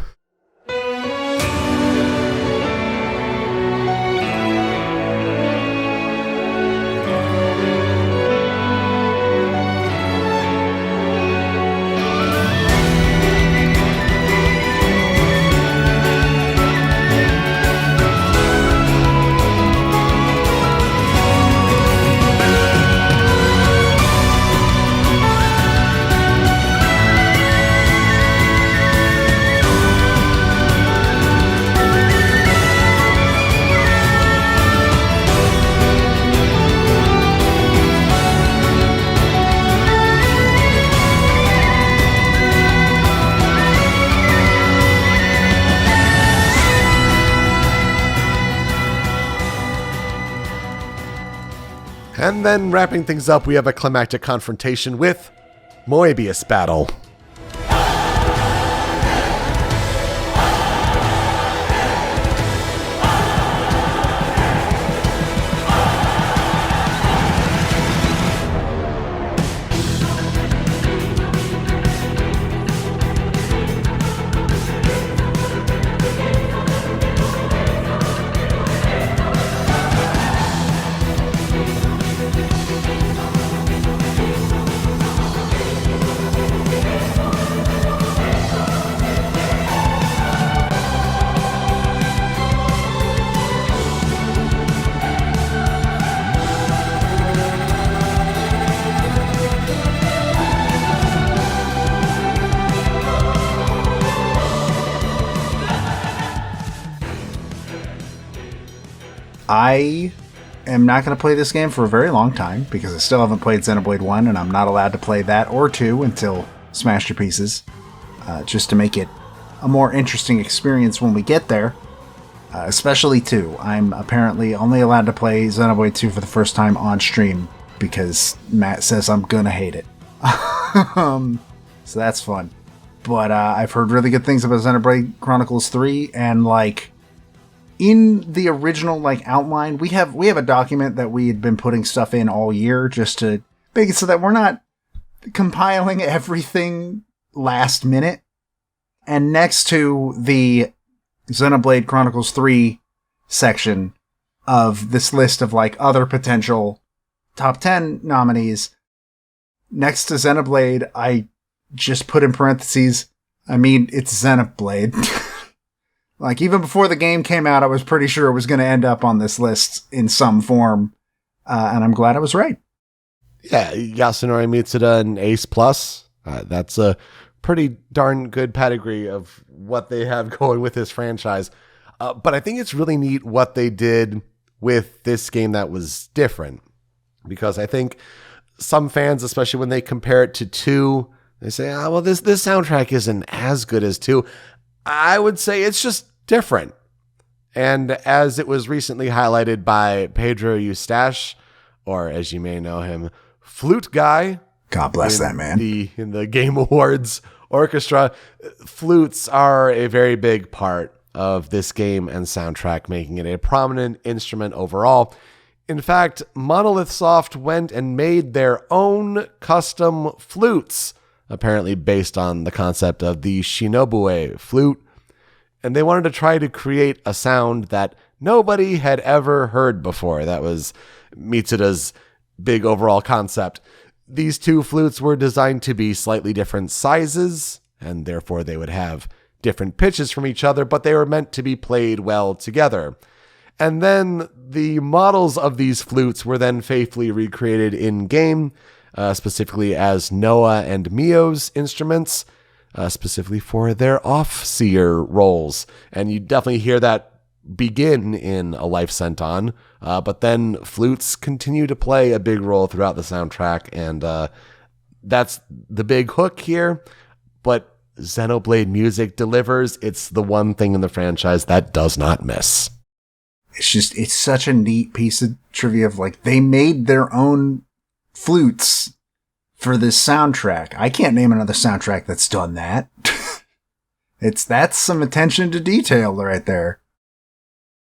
And then wrapping things up, we have a climactic confrontation with Moebius Battle. I am not going to play this game for a very long time because I still haven't played Xenoblade 1 and I'm not allowed to play that or 2 until Smash Your Pieces, just to make it a more interesting experience when we get there, especially 2. I'm apparently only allowed to play Xenoblade 2 for the first time on stream because Matt says I'm going to hate it. So that's fun. But I've heard really good things about Xenoblade Chronicles 3, and like in the original like outline, we have a document that we had been putting stuff in all year just to make it so that we're not compiling everything last minute. And next to the Xenoblade Chronicles 3 section of this list of like other potential top 10 nominees, next to Xenoblade, I just put in parentheses, I mean, it's Xenoblade. Like, even before the game came out, I was pretty sure it was going to end up on this list in some form, and I'm glad I was right. Yeah, Yasunori Mitsuda and Ace Plus. That's a pretty darn good pedigree of what they have going with this franchise. But I think it's really neat what they did with this game that was different. Because I think some fans, especially when they compare it to 2, they say, well, this soundtrack isn't as good as 2. I would say it's just different. And as it was recently highlighted by Pedro Eustache, or as you may know him, Flute Guy. God bless that man. In the Game Awards orchestra, flutes are a very big part of this game and soundtrack, making it a prominent instrument overall. In fact, Monolith Soft went and made their own custom flutes, apparently based on the concept of the Shinobue flute. And they wanted to try to create a sound that nobody had ever heard before. That was Mitsuda's big overall concept. These 2 flutes were designed to be slightly different sizes, and therefore they would have different pitches from each other, but they were meant to be played well together. And then the models of these flutes were then faithfully recreated in-game, specifically as Noah and Mio's instruments, specifically for their off-seer roles. And you definitely hear that begin in A Life Sent On, but then flutes continue to play a big role throughout the soundtrack, and that's the big hook here. But Xenoblade music delivers. It's the one thing in the franchise that does not miss. It's such a neat piece of trivia of like, they made their own flutes for this soundtrack. I can't name another soundtrack that's done that. That's some attention to detail right there.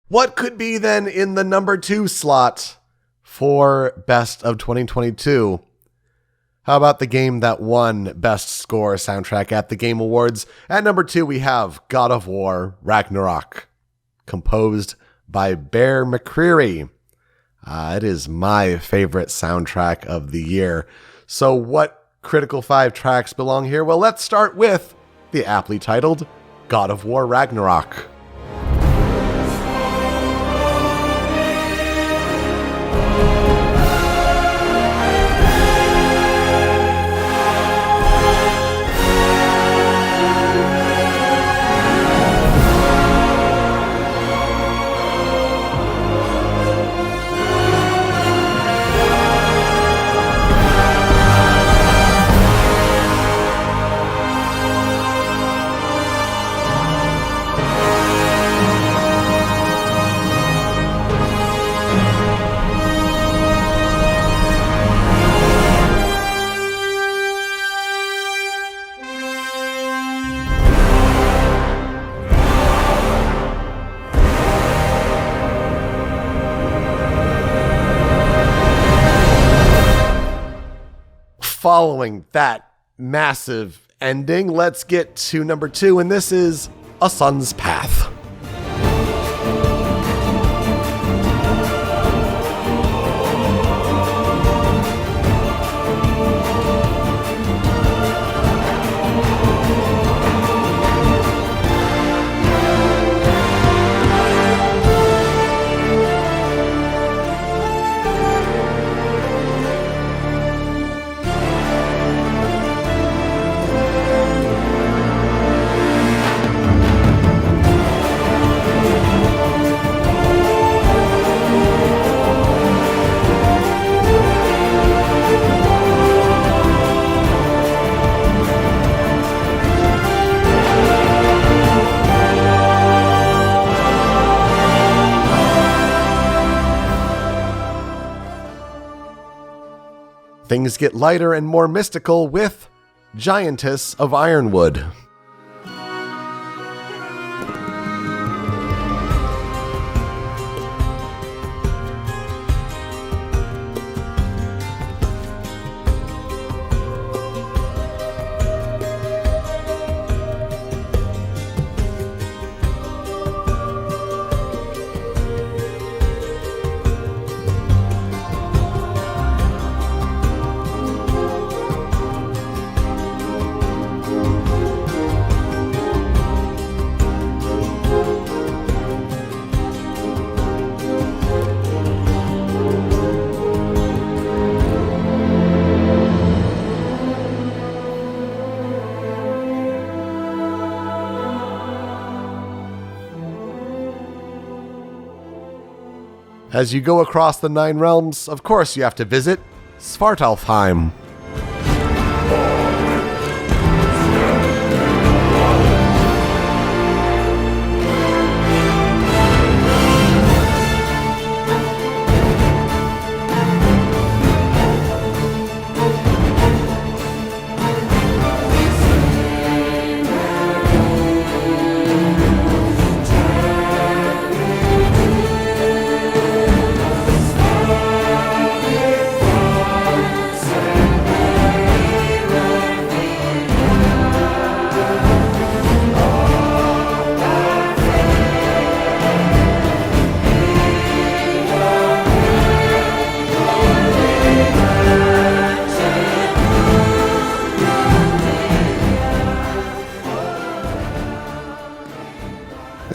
What could be then in the number 2 slot for Best of 2022? How about the game that won Best Score Soundtrack at the Game Awards? At number 2, we have God of War Ragnarok, composed by Bear McCreary. It is my favorite soundtrack of the year. So what Critical 5 tracks belong here? Well, let's start with the aptly titled God of War Ragnarok. Following that massive ending, let's get to number 2, and this is A Son's Path. Things get lighter and more mystical with Giantess of Ironwood. As you go across the 9 realms, of course you have to visit Svartalfheim.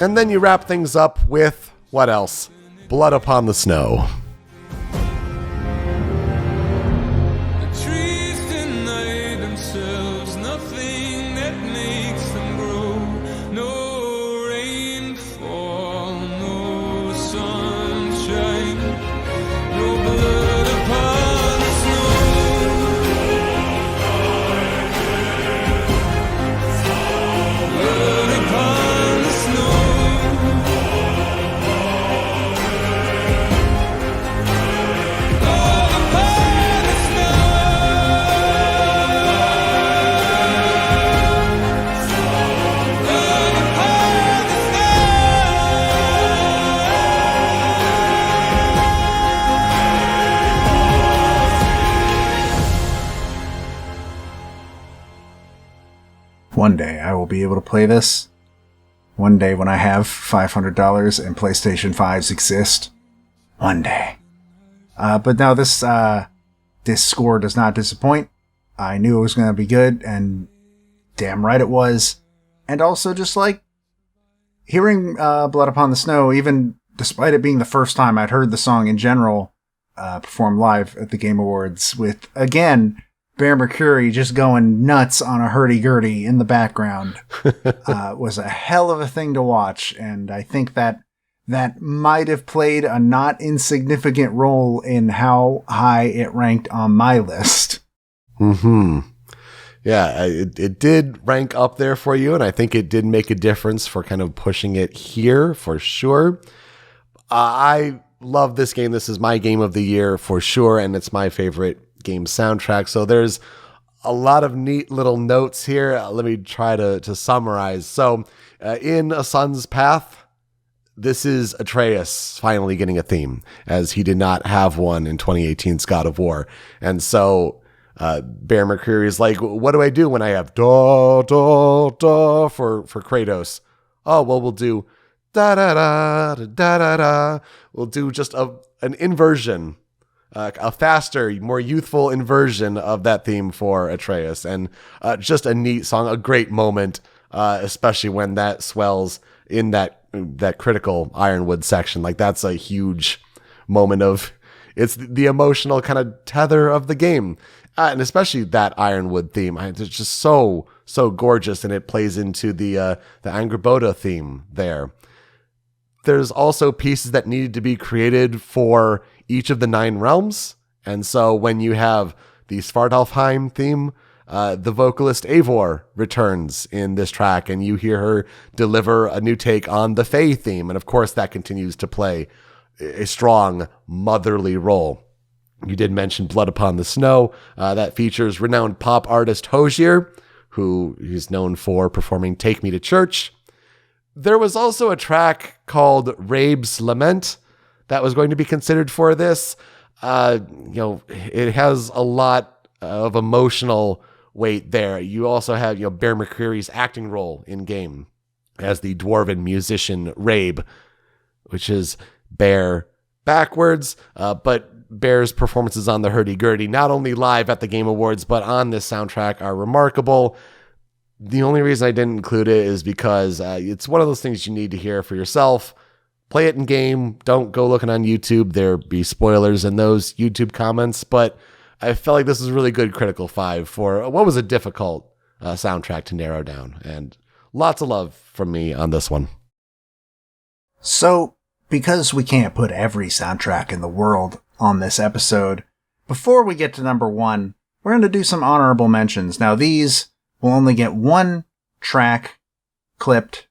And then you wrap things up with, what else? Blood Upon the Snow. The trees deny themselves nothing that makes them grow. No rainfall, no sunshine, no blood upon the snow. Blood upon the One day I will be able to play this. One day when I have $500 and PlayStation 5s exist. One day. But now this score does not disappoint. I knew it was going to be good, and damn right it was. And also just like hearing Blood Upon the Snow, even despite it being the first time I'd heard the song in general performed live at the Game Awards with, again, Bear McCreary just going nuts on a hurdy-gurdy in the background was a hell of a thing to watch. And I think that might have played a not insignificant role in how high it ranked on my list. Mm-hmm. Yeah, it did rank up there for you, and I think it did make a difference for kind of pushing it here for sure. I love this game. This is my game of the year for sure, and it's my favorite game soundtrack. So there's a lot of neat little notes here. Let me try to summarize. So in A Son's Path, this is Atreus finally getting a theme, as he did not have one in 2018's God of War. And so Bear McCreary is like, what do I do when I have da, da, da for Kratos? Oh, well, we'll do da, da, da, da, da, da. We'll do just an inversion, a faster, more youthful inversion of that theme for Atreus. And just a neat song, a great moment, especially when that swells in that critical Ironwood section. Like, that's a huge moment of, it's the emotional kind of tether of the game. And especially that Ironwood theme. It's just so gorgeous, and it plays into the Angrboda theme there. There's also pieces that needed to be created for each of the 9 realms. And so when you have the Svartalfheim theme, the vocalist Eivor returns in this track, and you hear her deliver a new take on the Fae theme. And of course, that continues to play a strong motherly role. You did mention Blood Upon the Snow. That features renowned pop artist Hozier, who is known for performing Take Me to Church. There was also a track called Rabe's Lament that was going to be considered for this. It has a lot of emotional weight there. You also have, Bear McCreary's acting role in game as the dwarven musician Rabe, which is Bear backwards, but Bear's performances on the hurdy-gurdy, not only live at the Game Awards, but on this soundtrack, are remarkable. The only reason I didn't include it is because it's one of those things you need to hear for yourself. Play it in game. Don't go looking on YouTube. There be spoilers in those YouTube comments, but I felt like this is a really good Critical 5 for what was a difficult soundtrack to narrow down, and lots of love from me on this one. So, because we can't put every soundtrack in the world on this episode, before we get to number 1, we're going to do some honorable mentions. Now, these will only get 1 track clipped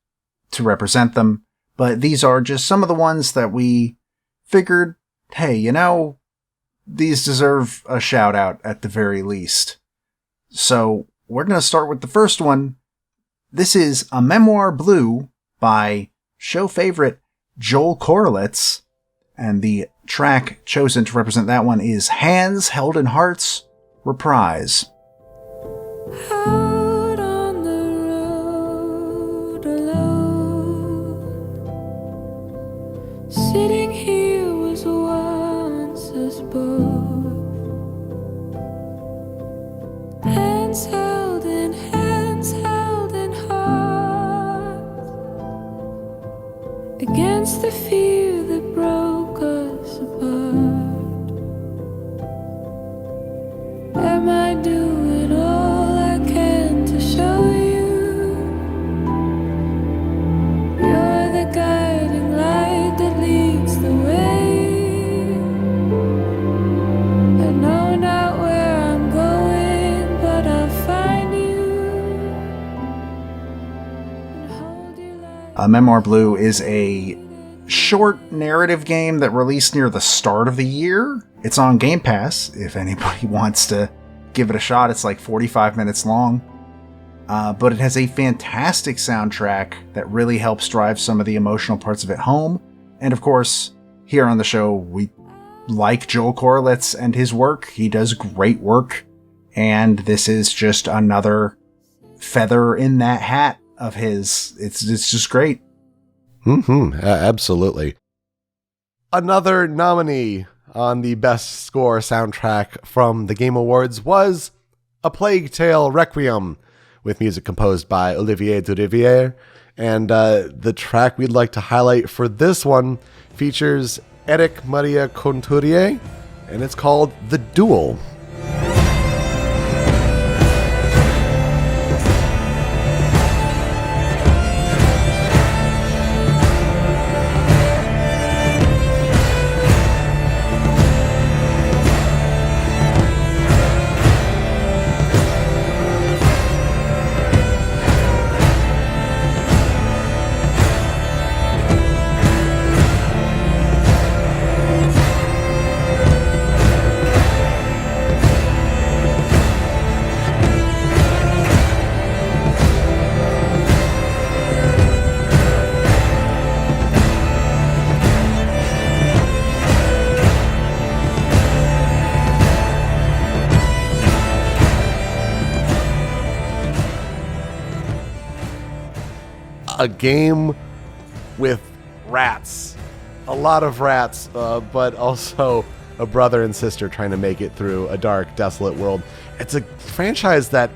to represent them, but these are just some of the ones that we figured, hey, these deserve a shout out at the very least. So, we're going to start with the first one. This is A Memoir Blue by show favorite Joel Korolitz, and the track chosen to represent that one is Hands Held in Hearts Reprise. Out on the road alone, sitting here was once us both, hands held in hearts, the fear that broke us apart. Am I doing all I can to show you you're the guiding light that leads the way? I know not where I'm going, but I'll find you and hold you like Memoir Blue is a short narrative game that released near the start of the year. It's on Game Pass if anybody wants to give it a shot. It's like 45 minutes long. But it has a fantastic soundtrack that really helps drive some of the emotional parts of it home. And of course, here on the show, we like Joel Korlitz and his work. He does great work. And this is just another feather in that hat of his. It's just great. Absolutely. Another nominee on the Best Score soundtrack from the Game Awards was A Plague Tale Requiem, with music composed by Olivier Durivière. And the track we'd like to highlight for this one features Eric Maria Conturier, and it's called The Duel. A game with rats, a lot of rats, but also a brother and sister trying to make it through a dark, desolate world. It's a franchise that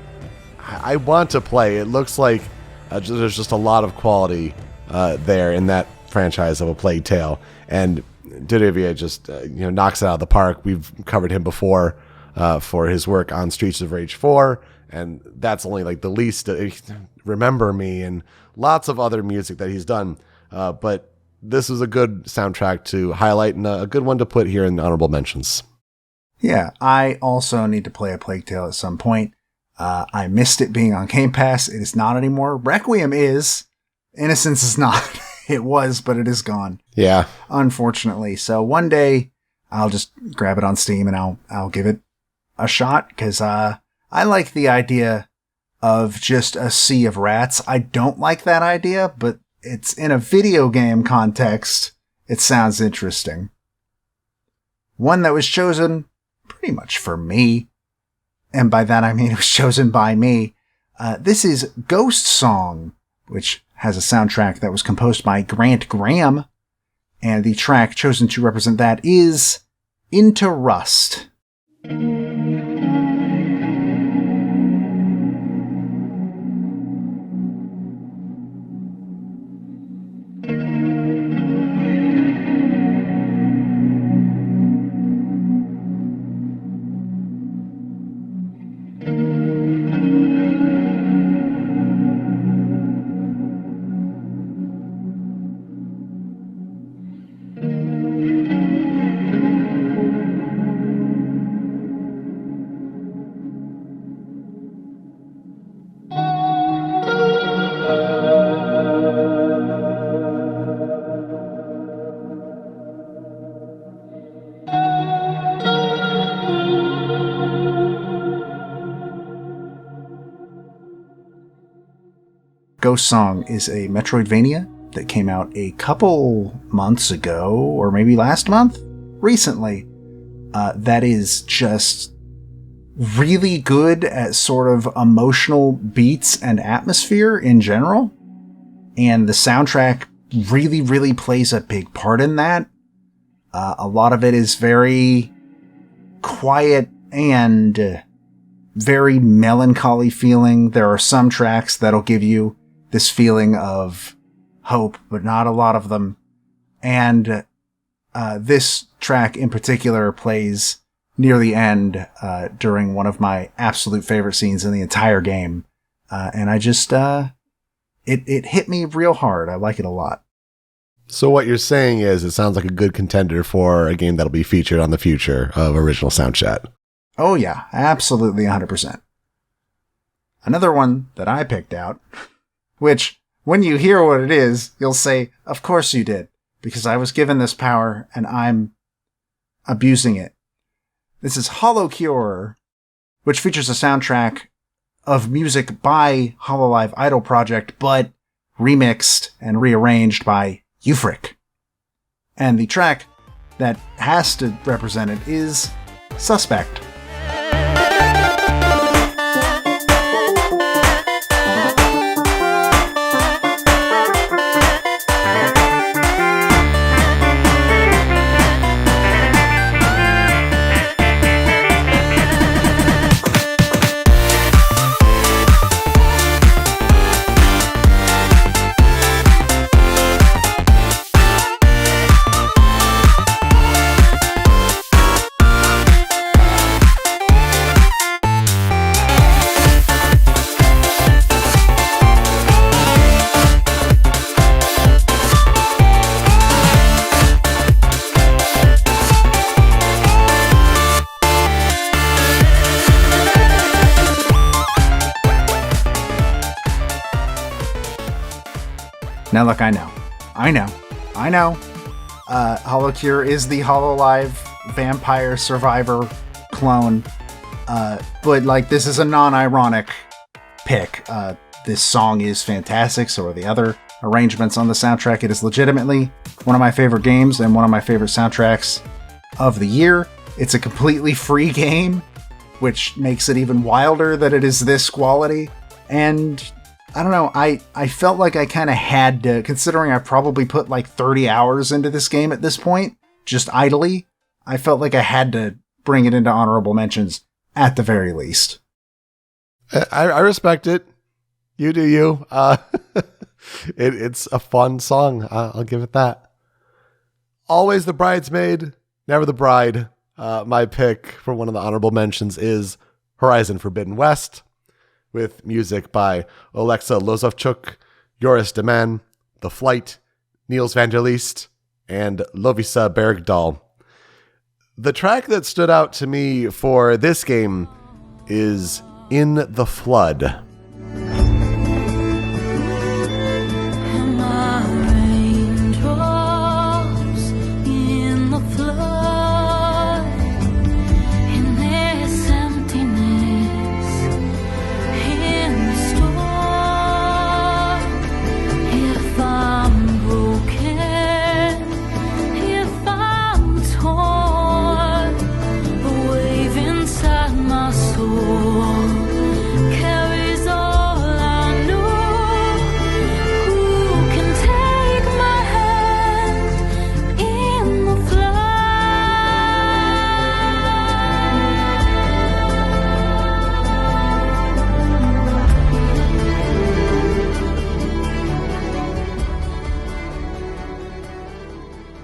I want to play. It looks like there's just a lot of quality there in that franchise of A Plague Tale, and Durivier just knocks it out of the park. We've covered him before for his work on Streets of Rage 4, and that's only like the least. Remember Me and lots of other music that he's done, but this was a good soundtrack to highlight and a good one to put here in the honorable mentions. Yeah, I also need to play A Plague Tale at some point. I missed it being on Game Pass. It is not anymore. Requiem is. Innocence is not. It was, but it is gone. Yeah. Unfortunately. So one day I'll just grab it on Steam and I'll give it a shot, because I like the idea of just a sea of rats. I don't like that idea, but it's in a video game context. It sounds interesting. One that was chosen pretty much for me, and by that I mean it was chosen by me. This is Ghost Song, which has a soundtrack that was composed by Grant Graham, and the track chosen to represent that is Into Rust. Ghost Song is a Metroidvania that came out a couple months ago, or maybe last month? Recently. That is just really good at sort of emotional beats and atmosphere in general. And the soundtrack really, really plays a big part in that. A lot of it is very quiet and very melancholy feeling. There are some tracks that'll give you this feeling of hope, but not a lot of them. And this track in particular plays near the end during one of my absolute favorite scenes in the entire game. And I just, it hit me real hard. I like it a lot. So what you're saying is it sounds like a good contender for a game that'll be featured on the future of original Soundchat. Oh yeah, absolutely 100%. Another one that I picked out, which when you hear what it is, you'll say, of course you did, because I was given this power and I'm abusing it. This is Hollow Cure, which features a soundtrack of music by Hololive Idol Project, but remixed and rearranged by Euphoric. And the track that has to represent it is Suspect. Now look, I know. Hollow Cure is the Hololive Vampire Survivor clone. But like, this is a non-ironic pick. This song is fantastic, so are the other arrangements on the soundtrack. It is legitimately one of my favorite games and one of my favorite soundtracks of the year. It's a completely free game, which makes it even wilder that it is this quality. And I don't know, I felt like I kind of had to, considering I probably put like 30 hours into this game at this point, just idly, I felt like I had to bring it into honorable mentions at the very least. I respect it. You do you. It's a fun song. I'll give it that. Always the bridesmaid, never the bride. My pick for one of the honorable mentions is Horizon Forbidden West, with music by Alexa Lozovchuk, Joris Deman, The Flight, Niels van der Leest, and Lovisa Bergdahl. The track that stood out to me for this game is In the Flood.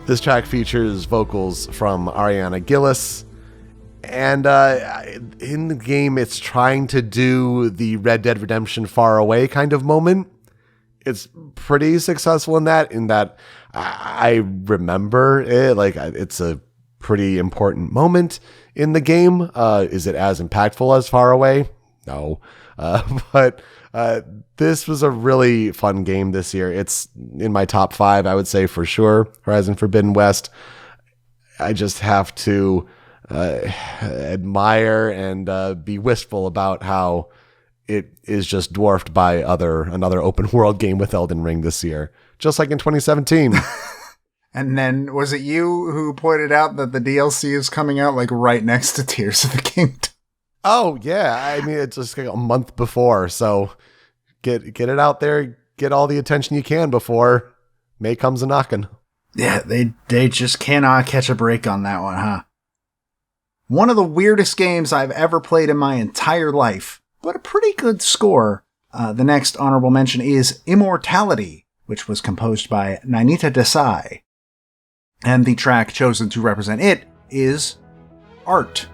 This track features vocals from Ariana Gillis, and in the game it's trying to do the Red Dead Redemption Far Away kind of moment. It's pretty successful in that I remember it, like it's a pretty important moment in the game. Is it as impactful as Far Away? No. But this was a really fun game this year. It's in my top 5, I would say, for sure. Horizon Forbidden West. I just have to admire and be wistful about how it is just dwarfed by another open world game with Elden Ring this year, just like in 2017. And then was it you who pointed out that the DLC is coming out like right next to Tears of the Kingdom? Oh yeah, I mean it's just like a month before, so get it out there, get all the attention you can before May comes a knocking. Yeah, they just cannot catch a break on that one, huh? One of the weirdest games I've ever played in my entire life, but a pretty good score. The next honorable mention is Immortality, which was composed by Nainita Desai. And the track chosen to represent it is Art.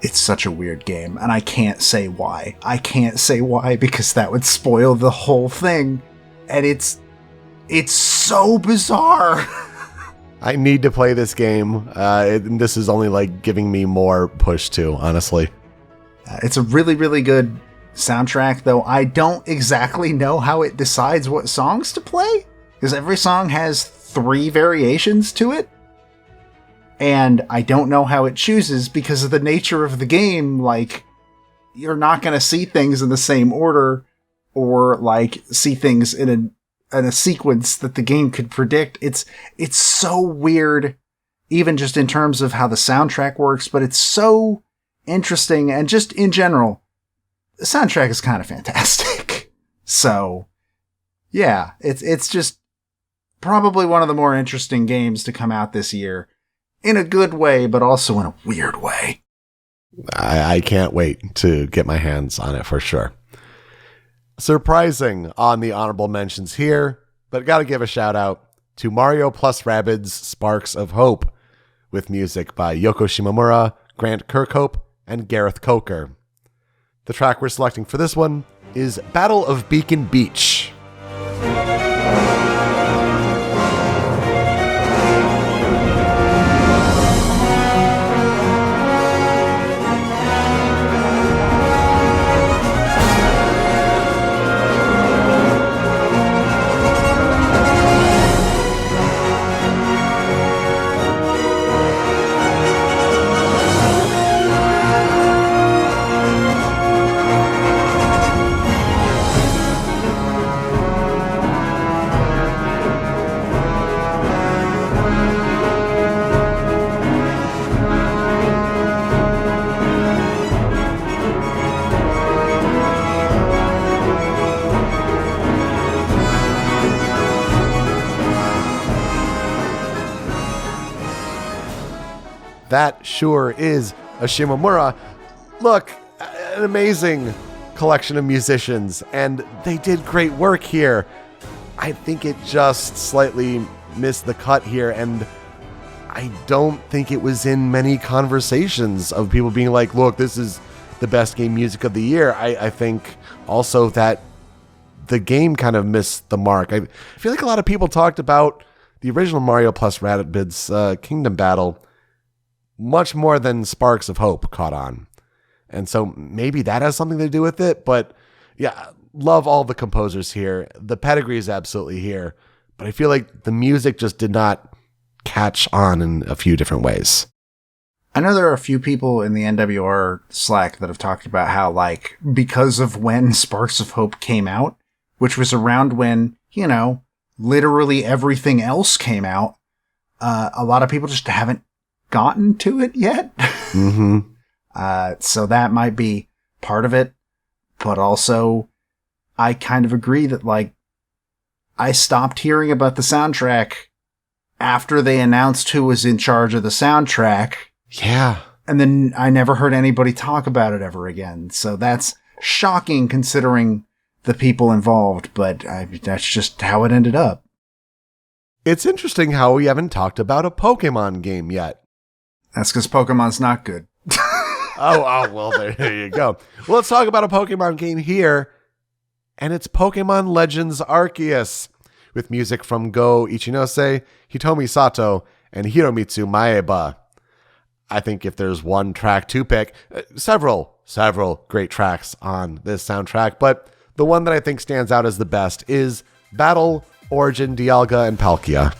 It's such a weird game, and I can't say why. I can't say why because that would spoil the whole thing. And it's so bizarre. I need to play this game. This is only like giving me more push to, honestly. It's a really, really good soundtrack, though I don't exactly know how it decides what songs to play, because every song has 3 variations to it. And I don't know how it chooses because of the nature of the game. Like, you're not going to see things in the same order or like see things in a sequence that the game could predict. It's so weird, even just in terms of how the soundtrack works, but it's so interesting. And just in general, the soundtrack is kind of fantastic. So yeah, it's just probably one of the more interesting games to come out this year. In a good way, but also in a weird way. I can't wait to get my hands on it for sure. Surprising on the honorable mentions here, but gotta give a shout out to Mario plus Rabbids Sparks of Hope, with music by Yoko Shimomura, Grant Kirkhope, and Gareth Coker. The track we're selecting for this one is Battle of Beacon Beach. That sure is a Shimomura. Look, an amazing collection of musicians, and they did great work here. I think it just slightly missed the cut here, and I don't think it was in many conversations of people being like, look, this is the best game music of the year. I think also that the game kind of missed the mark. I feel like a lot of people talked about the original Mario plus Rabbids Kingdom Battle much more than Sparks of Hope caught on. And so maybe that has something to do with it. But yeah, love all the composers here. The pedigree is absolutely here. But I feel like the music just did not catch on in a few different ways. I know there are a few people in the NWR Slack that have talked about how, like, because of when Sparks of Hope came out, which was around when, you know, literally everything else came out, a lot of people just haven't gotten to it yet. Mm-hmm. So that might be part of it. But also, I kind of agree that, like, I stopped hearing about the soundtrack after they announced who was in charge of the soundtrack. Yeah. And then I never heard anybody talk about it ever again. So that's shocking considering the people involved, but that's just how it ended up. It's interesting how we haven't talked about a Pokemon game yet. That's because Pokemon's not good. Well, there you go. Well, let's talk about a Pokemon game here, and it's Pokemon Legends Arceus, with music from Go Ichinose, Hitomi Sato, and Hiromitsu Maeba. I think if there's one track to pick, several great tracks on this soundtrack, but the one that I think stands out as the best is Battle, Origin, Dialga, and Palkia.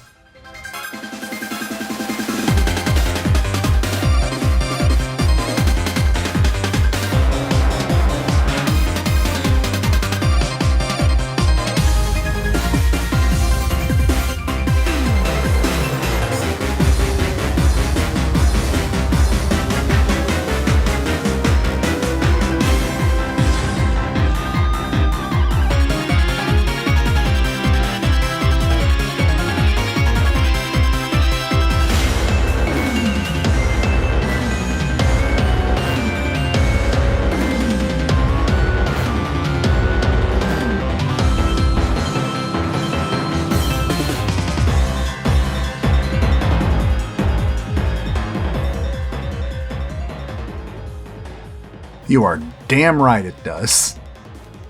You are damn right it does.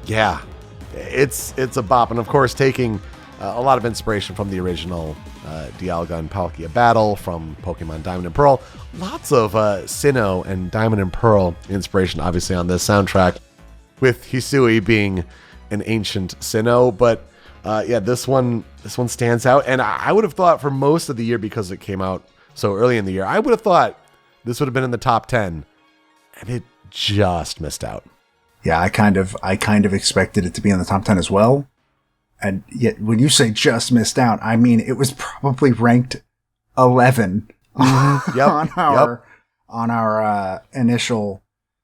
Yeah, it's a bop. And of course, taking a lot of inspiration from the original Dialga and Palkia battle from Pokemon Diamond and Pearl. Lots of Sinnoh and Diamond and Pearl inspiration, obviously, on this soundtrack, with Hisui being an ancient Sinnoh. But yeah, this one stands out. And I would have thought for most of the year, because it came out so early in the year, I would have thought this would have been in the top 10. And it just missed out. Yeah, I kind of expected it to be in the top 10 as well. And yet, when you say just missed out, I mean, it was probably ranked 11 on our initial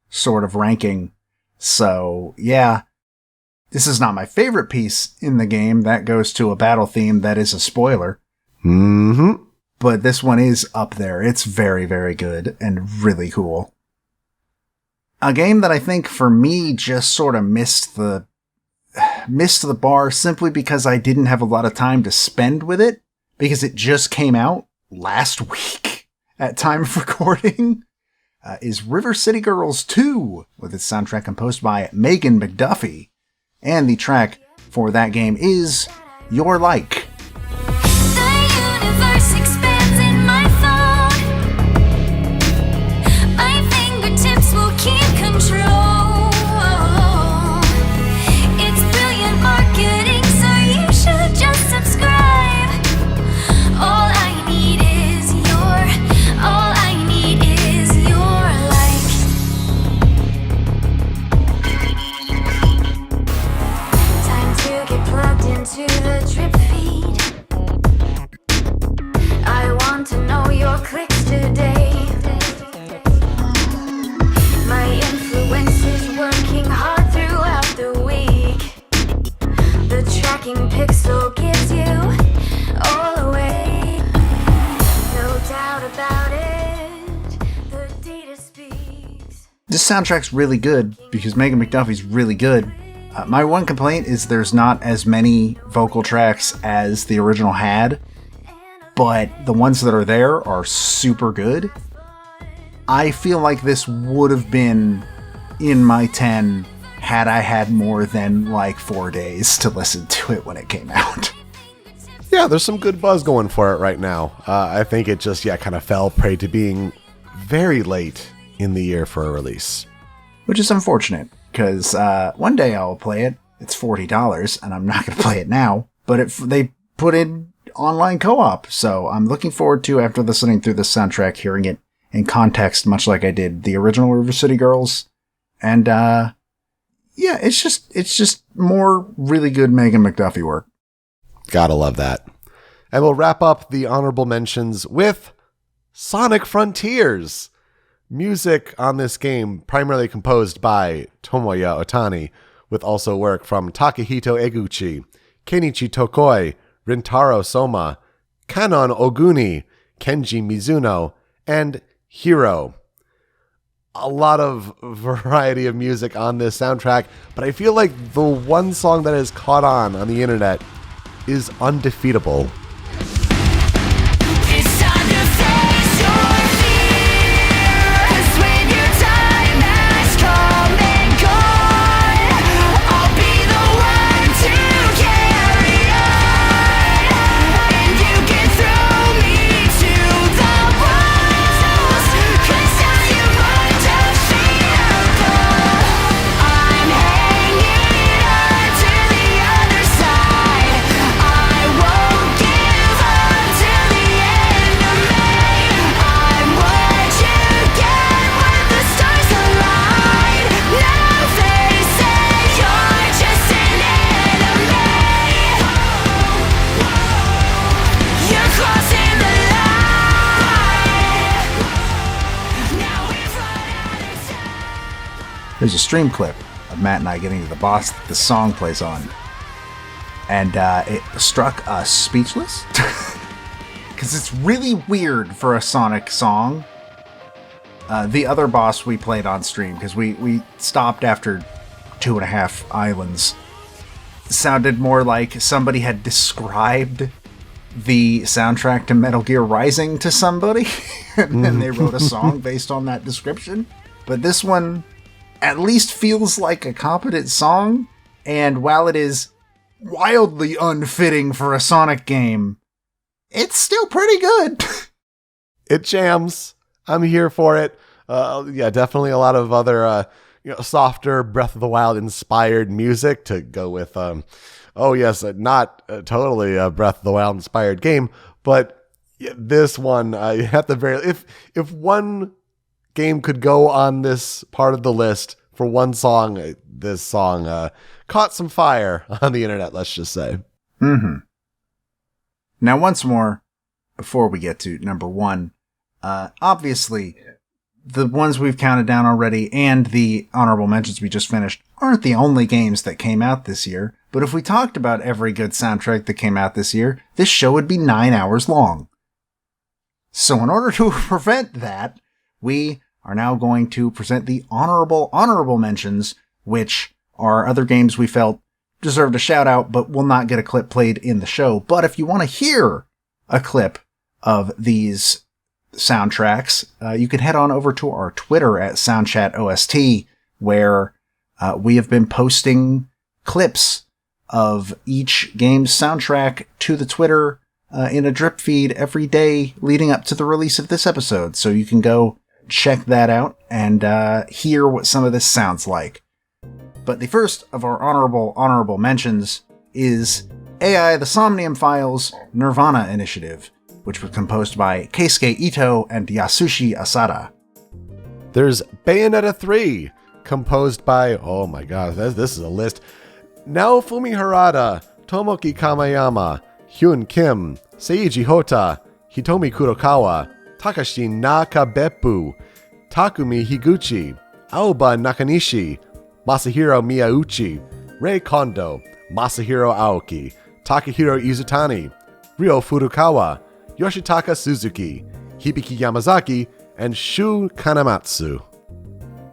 sort of ranking. So, yeah, this is not my favorite piece in the game. That goes to a battle theme that is a spoiler. Mm-hmm. But this one is up there. It's very, very good and really cool. A game that I think for me just sort of missed the bar simply because I didn't have a lot of time to spend with it, because it just came out last week at time of recording, is River City Girls 2, with its soundtrack composed by Megan McDuffie. And the track for that game is You're Like. The universe expands in my phone. My fingertips will keep control. It's brilliant marketing, so you should just subscribe. All I need is your like. Time to get plugged into the drip feed. I want to know your clicks today. My influence is working hard throughout the week. The tracking pixel gives you all away. No doubt about it, the data speaks. This soundtrack's really good because Megan McDuffie's really good. My one complaint is there's not as many vocal tracks as the original had, but the ones that are there are super good. I feel like this would have been in my 10 had I had more than like 4 days to listen to it when it came out. Yeah, there's some good buzz going for it right now. I think it just, kind of fell prey to being very late in the year for a release. Which is unfortunate, because one day I'll play it. It's $40, and I'm not going to play it now. But they put in online co-op, so I'm looking forward to, after listening through this soundtrack, hearing it in context, much like I did the original River City Girls. And it's just more really good Megan McDuffie work. Gotta love that. And we'll wrap up the honorable mentions with Sonic Frontiers. Music on this game primarily composed by Tomoya Otani, with also work from Takahito Eguchi, Kenichi Tokoi, Rintaro Soma, Kanon Oguni, Kenji Mizuno, and Hiro. A lot of variety of music on this soundtrack, but I feel like the one song that has caught on the internet is Undefeatable. It's time to face your fears when your time has come and gone. I'll be the one to carry on, and you can throw me to the wolves, 'cause I am undefeatable. I'm hanging There's a stream clip of Matt and I getting to the boss that the song plays on. And it struck us speechless. Because it's really weird for a Sonic song. The other boss we played on stream, because we stopped after 2.5 islands, sounded more like somebody had described the soundtrack to Metal Gear Rising to somebody, and then they wrote a song based on that description. But this one at least feels like a competent song, and while it is wildly unfitting for a Sonic game, it's still pretty good. It jams. I'm here for it. Yeah, definitely a lot of other softer Breath of the Wild inspired music to go with. Not totally a Breath of the Wild inspired game, but this one at the very if one game could go on this part of the list for one song, this song caught some fire on the internet, let's just say. Mm-hmm. Now, once more, before we get to number one, obviously, the ones we've counted down already and the honorable mentions we just finished aren't the only games that came out this year, but if we talked about every good soundtrack that came out this year, this show would be 9 hours long. So in order to prevent that, we are now going to present the honorable mentions, which are other games we felt deserved a shout out, but will not get a clip played in the show. But if you want to hear a clip of these soundtracks, you can head on over to our Twitter at Soundchat OST, where we have been posting clips of each game's soundtrack to the Twitter in a drip feed every day leading up to the release of this episode. So you can go check that out and hear what some of this sounds like. But the first of our honorable mentions is AI The Somnium Files Nirvana Initiative, which was composed by Keisuke Ito and Yasushi Asada. There's Bayonetta 3, composed by, oh my god, this is a list. Naofumi Harada, Tomoki Kamayama, Hyun Kim, Seiji Hota, Hitomi Kurokawa, Takashi Nakabeppu, Takumi Higuchi, Aoba Nakanishi, Masahiro Miyauchi, Rei Kondo, Masahiro Aoki, Takahiro Izutani, Ryo Furukawa, Yoshitaka Suzuki, Hibiki Yamazaki, and Shu Kanematsu.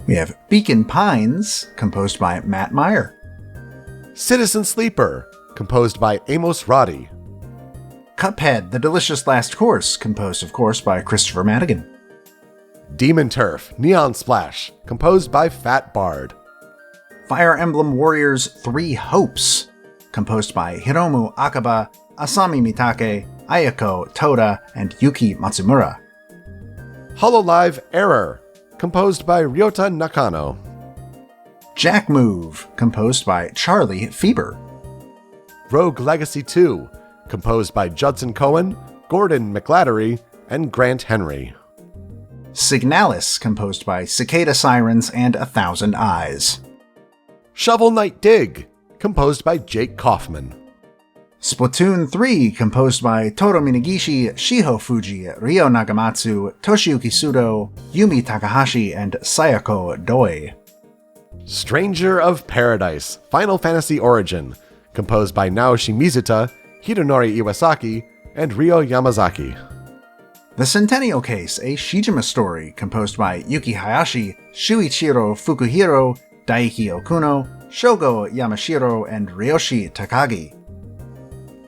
We have Beacon Pines, composed by Matt Meyer. Citizen Sleeper, composed by Amos Roddy. Cuphead, The Delicious Last Course, composed, of course, by Christopher Madigan. Demon Turf, Neon Splash, composed by Fat Bard. Fire Emblem Warriors 3 Hopes, composed by Hiromu Akaba, Asami Mitake, Ayako Toda, and Yuki Matsumura. Hololive Error, composed by Ryota Nakano. Jack Move, composed by Charlie Feber. Rogue Legacy 2, composed by Judson Cohen, Gordon McLattery, and Grant Henry. Signalis, composed by Cicada Sirens and A Thousand Eyes. Shovel Knight Dig, composed by Jake Kaufman. Splatoon 3, composed by Toru Minagishi, Shiho Fuji, Ryo Nagamatsu, Toshiyuki Sudo, Yumi Takahashi, and Sayako Doi. Stranger of Paradise, Final Fantasy Origin, composed by Naoshi Mizuta, Hidenori Iwasaki, and Ryo Yamazaki. The Centennial Case, a Shijima story, composed by Yuki Hayashi, Shuichiro Fukuhiro, Daiki Okuno, Shogo Yamashiro, and Ryoshi Takagi.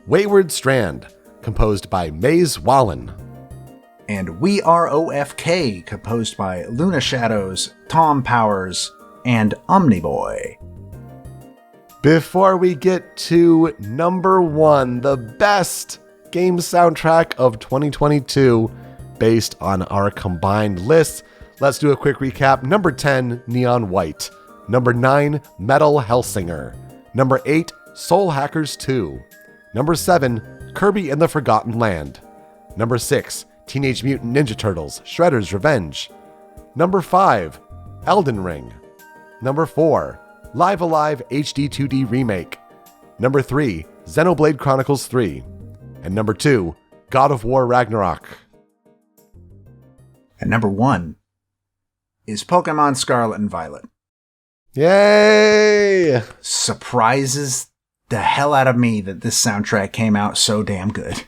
Wayward Strand, composed by Maze Wallen. And We Are OFK, composed by Luna Shadows, Tom Powers, and Omniboy. Before we get to number one, the best game soundtrack of 2022 based on our combined lists, let's do a quick recap. Number 10, Neon White. Number 9, Metal Hellsinger. Number 8, Soul Hackers 2. Number 7, Kirby and the Forgotten Land. Number 6, Teenage Mutant Ninja Turtles, Shredder's Revenge. Number 5, Elden Ring. Number 4, Live Alive HD 2D Remake. Number 3, Xenoblade Chronicles 3. And number 2, God of War Ragnarok. And number 1 is Pokemon Scarlet and Violet. Yay! Surprises the hell out of me that this soundtrack came out so damn good.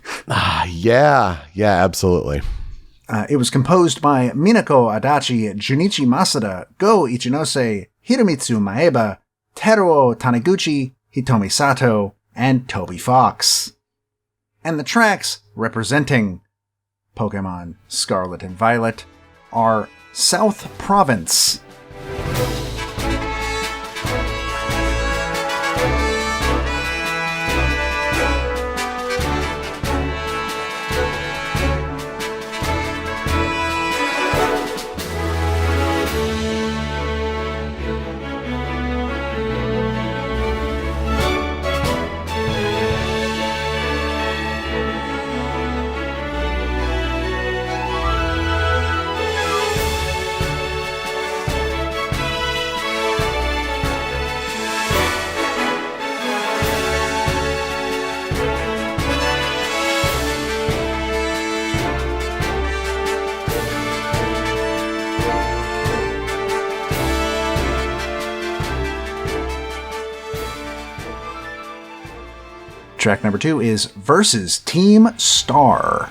Yeah, absolutely. It was composed by Minako Adachi, Junichi Masada, Go Ichinose, Hiromitsu Maeba, Teruo Taniguchi, Hitomi Sato, and Toby Fox. And the tracks representing Pokemon Scarlet and Violet are South Province, Track number 2 is Versus Team Star.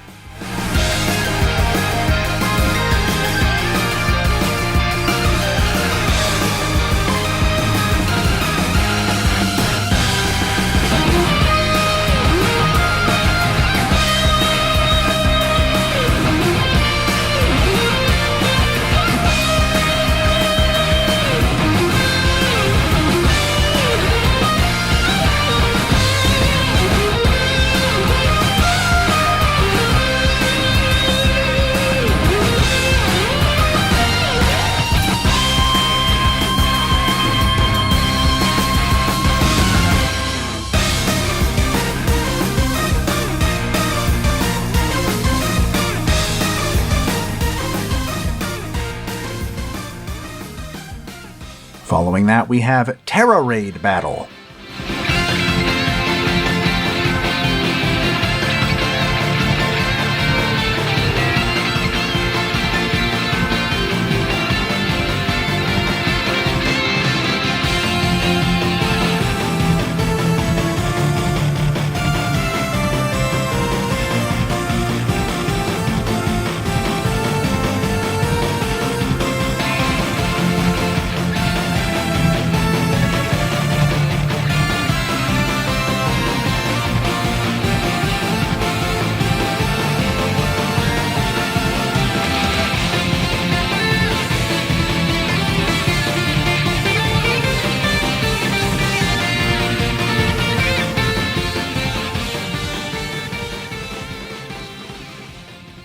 Following that, we have Terra Raid Battle.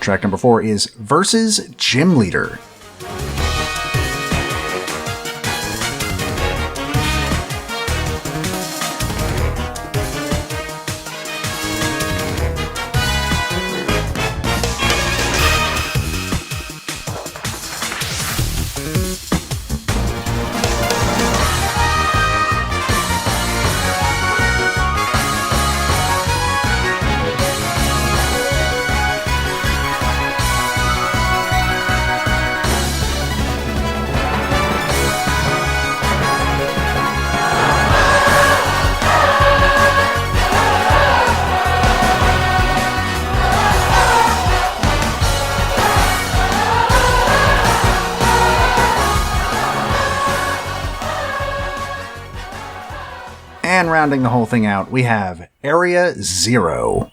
Track number 4 is Versus Gym Leader. And rounding the whole thing out, we have Area Zero.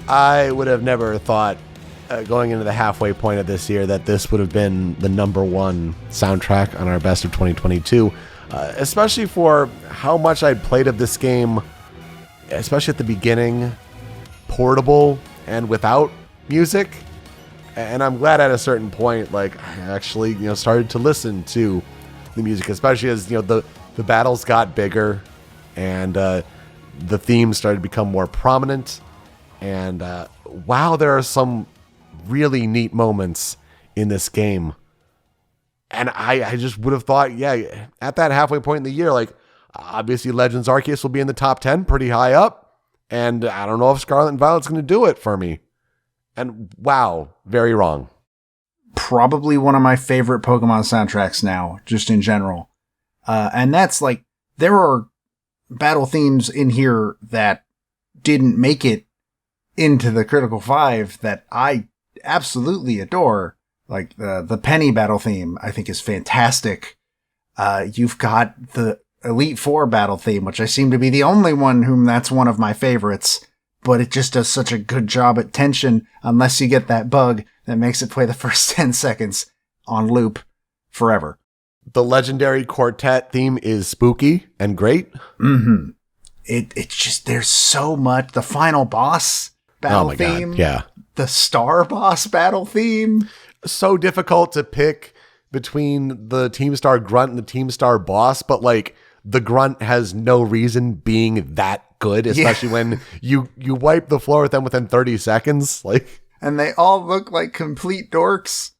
I would have never thought going into the halfway point of this year that this would have been the number one soundtrack on our best of 2022, especially for how much I'd played of this game, especially at the beginning, portable and without music. And I'm glad at a certain point, like, I actually, started to listen to the music, especially as, the battles got bigger and the themes started to become more prominent. And wow, there are some really neat moments in this game. And I just would have thought, yeah, at that halfway point in the year, like, obviously Legends Arceus will be in the top 10, pretty high up. And I don't know if Scarlet and Violet's going to do it for me. And wow, very wrong. Probably one of my favorite Pokemon soundtracks now, just in general. And that's like, there are battle themes in here that didn't make it into the Critical 5 that I absolutely adore. Like the Penny battle theme, I think is fantastic. You've got the Elite Four battle theme, which I seem to be the only one whom that's one of my favorites. But it just does such a good job at tension, unless you get that bug that makes it play the first 10 seconds on loop forever. The legendary quartet theme is spooky and great. Mm-hmm. It's just, there's so much. The final boss battle theme. God, yeah. The star boss battle theme. So difficult to pick between the Team Star Grunt and the Team Star boss, but like the Grunt has no reason being that good, especially when you wipe the floor with them within 30 seconds. Like, and they all look like complete dorks.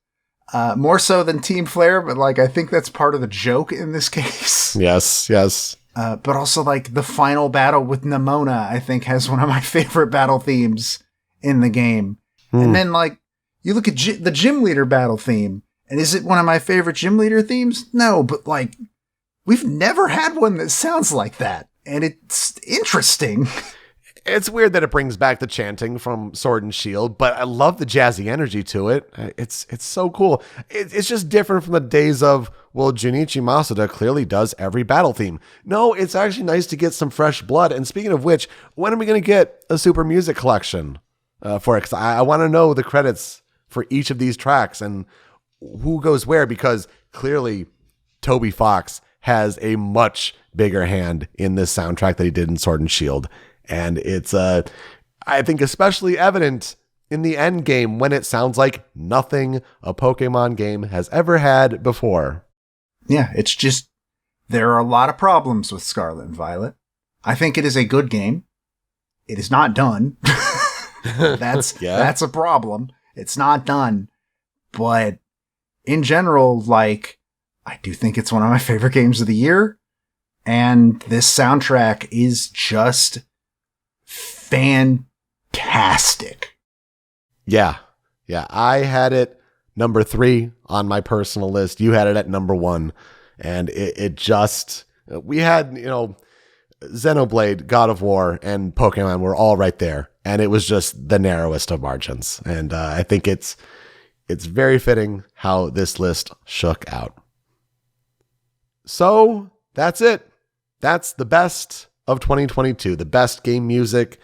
More so than Team Flare, but like I think that's part of the joke in this case. Yes. But also like the final battle with Nemona, I think has one of my favorite battle themes in the game. And then like you look at the Gym Leader battle theme, and is it one of my favorite Gym Leader themes? No, but like we've never had one that sounds like that. And it's interesting. It's weird that it brings back the chanting from Sword and Shield, but I love the jazzy energy to it. It's so cool. It's just different from the days of, well, Junichi Masuda clearly does every battle theme. No, it's actually nice to get some fresh blood. And speaking of which, when are we going to get a Super Music collection for it? Because I want to know the credits for each of these tracks and who goes where, because clearly Toby Fox has a much bigger hand in this soundtrack that he did in Sword and Shield. And it's, I think, especially evident in the end game when it sounds like nothing a Pokemon game has ever had before. Yeah, it's just, there are a lot of problems with Scarlet and Violet. I think it is a good game. It is not done. That's a problem. It's not done. But in general, like, I do think it's one of my favorite games of the year. And this soundtrack is just fantastic. Yeah. I had it number 3 on my personal list. You had it at number 1. And it just, we had, Xenoblade, God of War, and Pokemon were all right there. And it was just the narrowest of margins. And I think it's very fitting how this list shook out. So that's it. That's the best of 2022, the best game music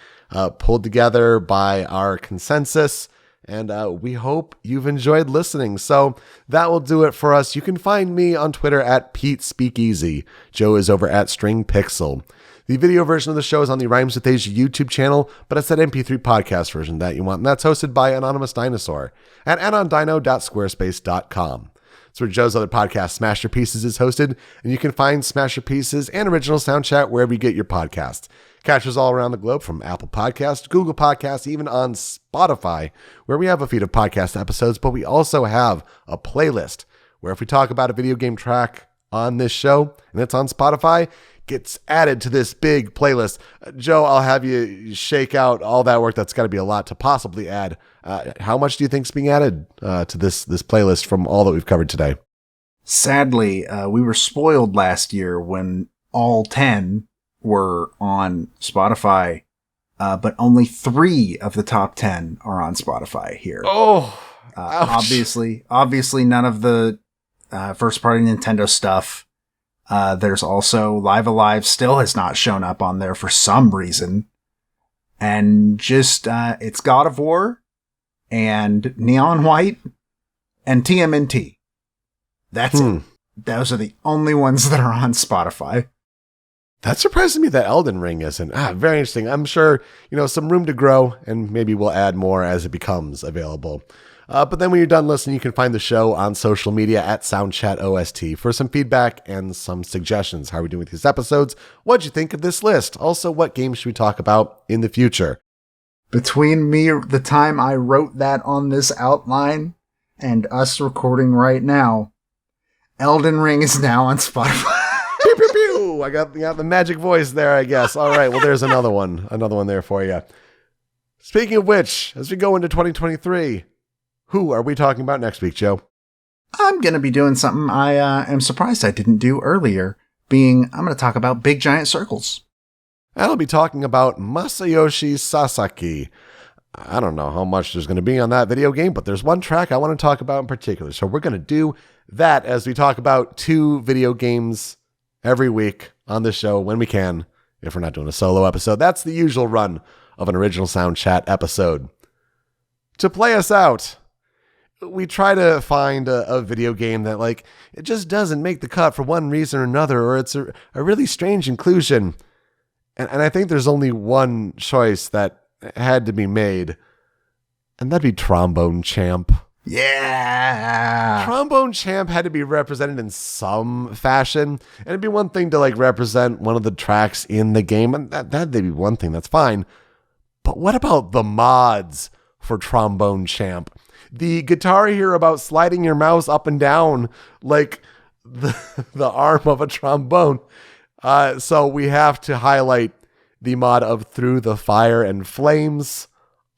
pulled together by our consensus. And we hope you've enjoyed listening. So that will do it for us. You can find me on Twitter at Pete Speakeasy. Joe is over at String Pixel. The video version of the show is on the Rhymes with Asia YouTube channel, but it's that MP3 podcast version that you want. And that's hosted by Anonymous Dinosaur at anondino.squarespace.com. It's where Joe's other podcast, Smash Your Pieces, is hosted, and you can find Smash Your Pieces and Original Soundchat wherever you get your podcasts. Catch us all around the globe from Apple Podcasts, Google Podcasts, even on Spotify, where we have a feed of podcast episodes, but we also have a playlist where if we talk about a video game track on this show and it's on Spotify, gets added to this big playlist. Joe, I'll have you shake out all that work. That's got to be a lot to possibly add. How much do you think is being added to this playlist from all that we've covered today? Sadly, we were spoiled last year when all 10 were on Spotify, but only 3 of the top 10 are on Spotify here. Oh, obviously none of the first-party Nintendo stuff. There's also Live Alive still has not shown up on there for some reason. And just, it's God of War and Neon White and TMNT. That's it. Those are the only ones that are on Spotify. That surprises me that Elden Ring isn't. Very interesting. I'm sure, some room to grow, and maybe we'll add more as it becomes available. But then when you're done listening, you can find the show on social media at Soundchat OST for some feedback and some suggestions. How are we doing with these episodes? What'd you think of this list? Also, what games should we talk about in the future? Between me, the time I wrote that on this outline, and us recording right now, Elden Ring is now on Spotify. Pew, pew, pew. I got the magic voice there, I guess. All right, well, there's another one there for you. Speaking of which, as we go into 2023, who are we talking about next week, Joe? I'm going to be doing something I am surprised I didn't do earlier, I'm going to talk about Big Giant Circles. I'll be talking about Masayoshi Sasaki. I don't know how much there's going to be on that video game, but there's one track I want to talk about in particular. So we're going to do that as we talk about 2 video games every week on the show when we can, if we're not doing a solo episode. That's the usual run of an original Sound Chat episode. To play us out, we try to find a video game that, it just doesn't make the cut for one reason or another, or it's a really strange inclusion. And I think there's only one choice that had to be made, and that'd be Trombone Champ. Yeah! Trombone Champ had to be represented in some fashion, and it'd be one thing to represent one of the tracks in the game, and that'd be one thing, that's fine. But what about the mods for Trombone Champ? The guitar here about sliding your mouse up and down like the arm of a trombone. So we have to highlight the mod of Through the Fire and Flames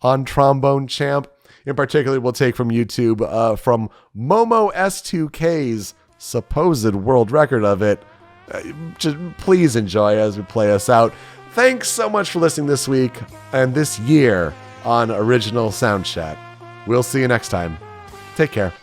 on Trombone Champ. In particular, we'll take from YouTube from Momo S2K's supposed world record of it. Just please enjoy as we play us out. Thanks so much for listening this week and this year on Original Sound Chat. We'll see you next time. Take care.